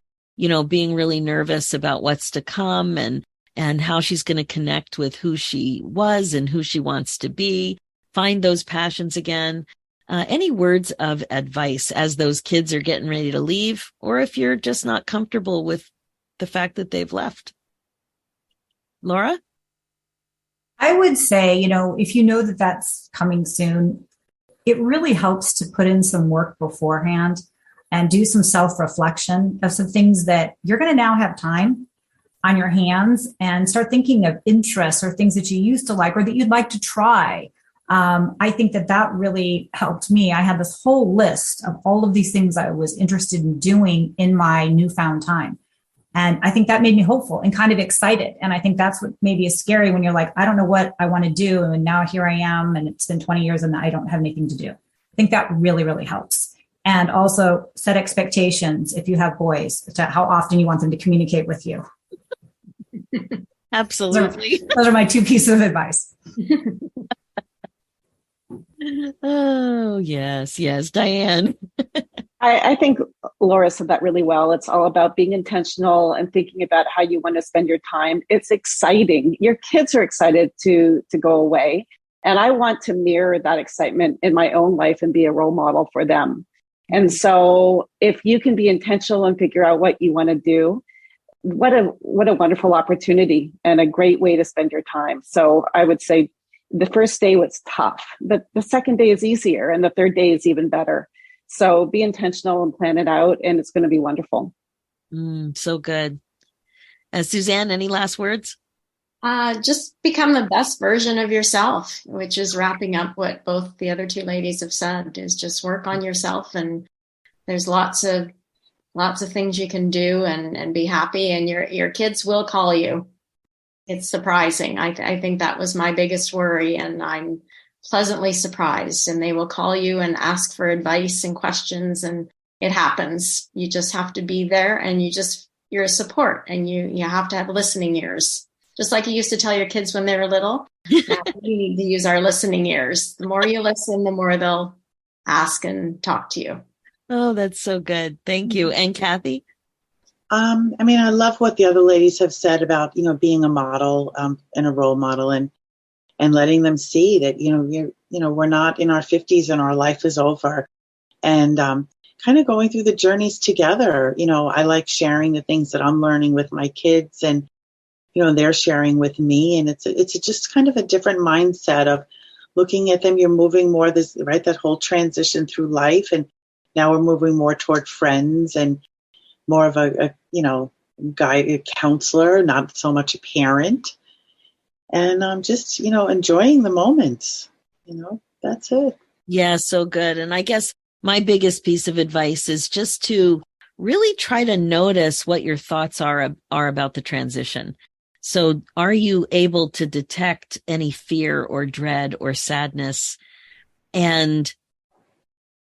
being really nervous about what's to come and how she's going to connect with who she was and who she wants to be, find those passions again. Any words of advice as those kids are getting ready to leave, or if you're just not comfortable with the fact that they've left? Laura? I would say, if you know that that's coming soon, it really helps to put in some work beforehand and do some self-reflection of some things that you're going to now have time on your hands and start thinking of interests or things that you used to like or that you'd like to try. I think that really helped me. I had this whole list of all of these things I was interested in doing in my newfound time. And I think that made me hopeful and kind of excited. And I think that's what maybe is scary when you're like, I don't know what I want to do. And now here I am. And it's been 20 years and I don't have anything to do. I think that really, really helps. And also set expectations if you have boys to how often you want them to communicate with you. Absolutely. Those are my two pieces of advice. Oh, yes. Diane. I think Laura said that really well. It's all about being intentional and thinking about how you want to spend your time. It's exciting. Your kids are excited to go away. And I want to mirror that excitement in my own life and be a role model for them. And so if you can be intentional and figure out what you want to do, what a wonderful opportunity and a great way to spend your time. So I would say the first day was tough, but the second day is easier and the third day is even better. So be intentional and plan it out, and it's going to be wonderful. So good. Suzanne, any last words? Just become the best version of yourself, which is wrapping up what both the other two ladies have said, is just work on yourself. And there's lots of things you can do and be happy, and your kids will call you. It's surprising. I think that was my biggest worry, and I'm pleasantly surprised, and they will call you and ask for advice and questions, and it happens. You just have to be there, and you're a support, and you have to have listening ears. Just like you used to tell your kids when they were little, we need to use our listening ears. The more you listen, the more they'll ask and talk to you. Oh, that's so good. Thank you. And Kathy? I love what the other ladies have said about, being a model and a role model and letting them see that, we're not in our 50s and our life is over, and kind of going through the journeys together. I like sharing the things that I'm learning with my kids, and, they're sharing with me. And it's just kind of a different mindset of looking at them. You're moving more that whole transition through life. And now we're moving more toward friends and more of a guided counselor, not so much a parent. And I'm just, enjoying the moments. That's it. Yeah, so good. And I guess my biggest piece of advice is just to really try to notice what your thoughts are about the transition. So are you able to detect any fear or dread or sadness? And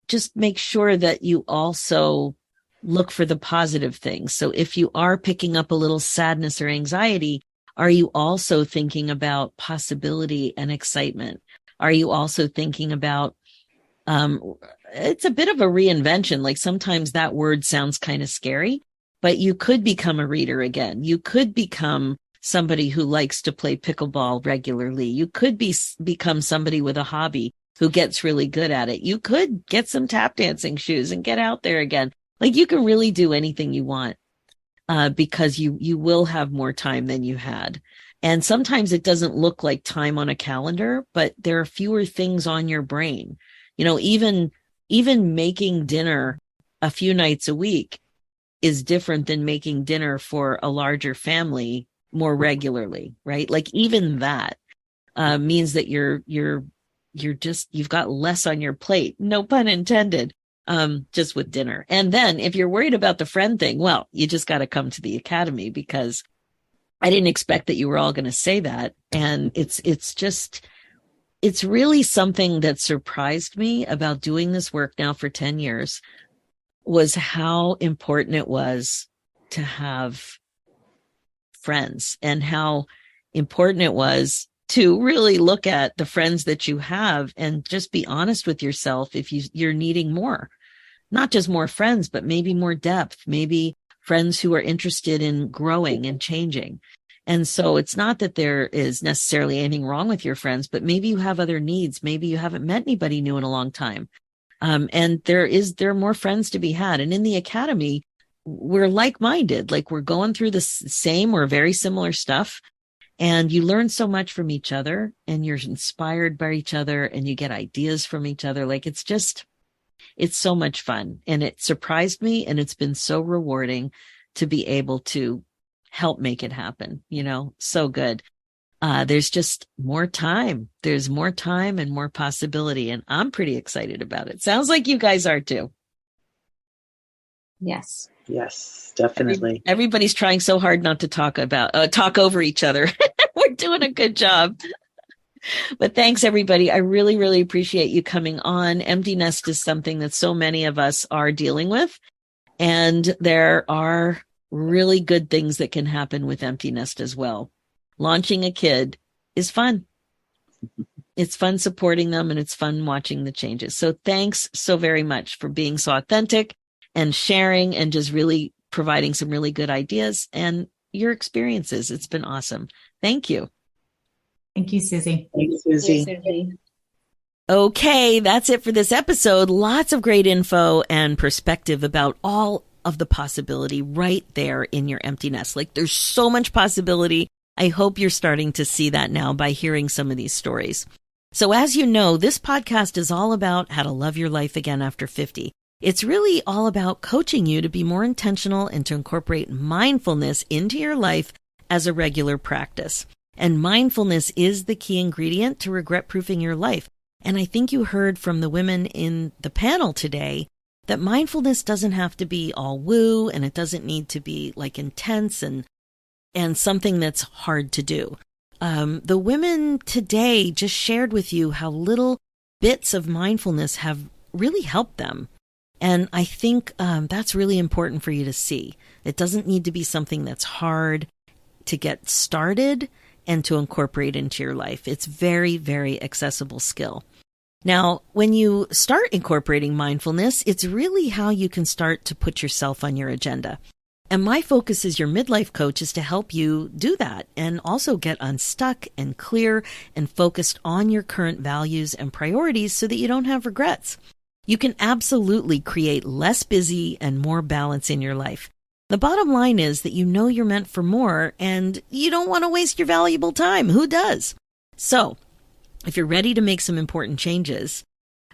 just make sure that you also look for the positive things. So if you are picking up a little sadness or anxiety, are you also thinking about possibility and excitement? Are you also thinking about, it's a bit of a reinvention. Like sometimes that word sounds kind of scary, but you could become a reader again. You could become somebody who likes to play pickleball regularly. You could become somebody with a hobby who gets really good at it. You could get some tap dancing shoes and get out there again. Like you can really do anything you want, because you will have more time than you had. And sometimes it doesn't look like time on a calendar, but there are fewer things on your brain. Even making dinner a few nights a week is different than making dinner for a larger family more regularly, right? Like even that means that you've got less on your plate, no pun intended, just with dinner. And then if you're worried about the friend thing, well, you just got to come to the academy, because I didn't expect that you were all going to say that. And it's really something that surprised me about doing this work now for 10 years was how important it was to have friends, and how important it was to really look at the friends that you have and just be honest with yourself if you're needing more, not just more friends, but maybe more depth, maybe friends who are interested in growing and changing. And so it's not that there is necessarily anything wrong with your friends, but maybe you have other needs. Maybe you haven't met anybody new in a long time. And there are more friends to be had. And in the academy, we're like-minded, like we're going through the same or very similar stuff. And you learn so much from each other, and you're inspired by each other, and you get ideas from each other. Like it's so much fun. And it surprised me, and it's been so rewarding to be able to help make it happen. So good. There's just more time. There's more time and more possibility. And I'm pretty excited about it. Sounds like you guys are too. Yes. Yes, definitely. Everybody's trying so hard not to talk over each other. We're doing a good job. But thanks, everybody. I really, really appreciate you coming on. Empty nest is something that so many of us are dealing with. And there are really good things that can happen with empty nest as well. Launching a kid is fun. It's fun supporting them, and it's fun watching the changes. So thanks so very much for being so authentic and sharing and just really providing some really good ideas and your experiences. It's been awesome. Thank you. Thank you, Susie. Thanks, Susie. Thank you, Susie. Okay, that's it for this episode. Lots of great info and perspective about all of the possibility right there in your empty nest. Like there's so much possibility. I hope you're starting to see that now by hearing some of these stories. So as you know, this podcast is all about how to love your life again after 50. It's really all about coaching you to be more intentional and to incorporate mindfulness into your life as a regular practice. And mindfulness is the key ingredient to regret-proofing your life. And I think you heard from the women in the panel today that mindfulness doesn't have to be all woo, and it doesn't need to be like intense and something that's hard to do. The women today just shared with you how little bits of mindfulness have really helped them. And I think that's really important for you to see. It doesn't need to be something that's hard to get started and to incorporate into your life. It's very, very accessible skill. Now, when you start incorporating mindfulness, it's really how you can start to put yourself on your agenda. And my focus as your midlife coach is to help you do that and also get unstuck and clear and focused on your current values and priorities so that you don't have regrets. You can absolutely create less busy and more balance in your life. The bottom line is that you know you're meant for more and you don't want to waste your valuable time. Who does? So, if you're ready to make some important changes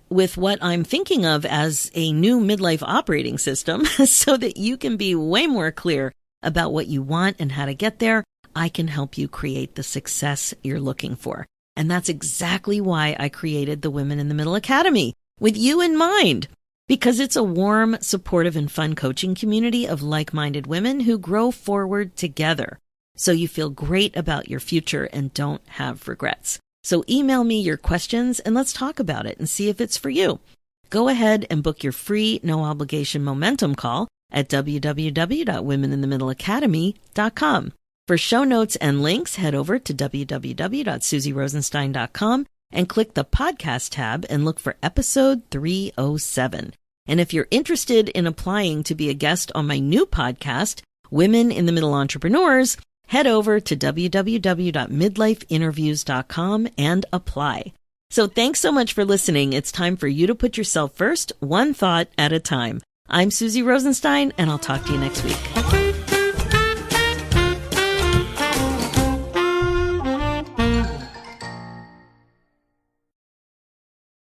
with what I'm thinking of as a new midlife operating system so that you can be way more clear about what you want and how to get there, I can help you create the success you're looking for. And that's exactly why I created the Women in the Middle Academy, with you in mind, because it's a warm, supportive, and fun coaching community of like-minded women who grow forward together, so you feel great about your future and don't have regrets. So email me your questions and let's talk about it and see if it's for you. Go ahead and book your free, no-obligation momentum call at www.womeninthemiddleacademy.com. For show notes and links, head over to www.susierosenstein.com and click the podcast tab and look for episode 307. And if you're interested in applying to be a guest on my new podcast, Women in the Middle Entrepreneurs, head over to www.midlifeinterviews.com and apply. So thanks so much for listening. It's time for you to put yourself first, one thought at a time. I'm Susie Rosenstein, and I'll talk to you next week.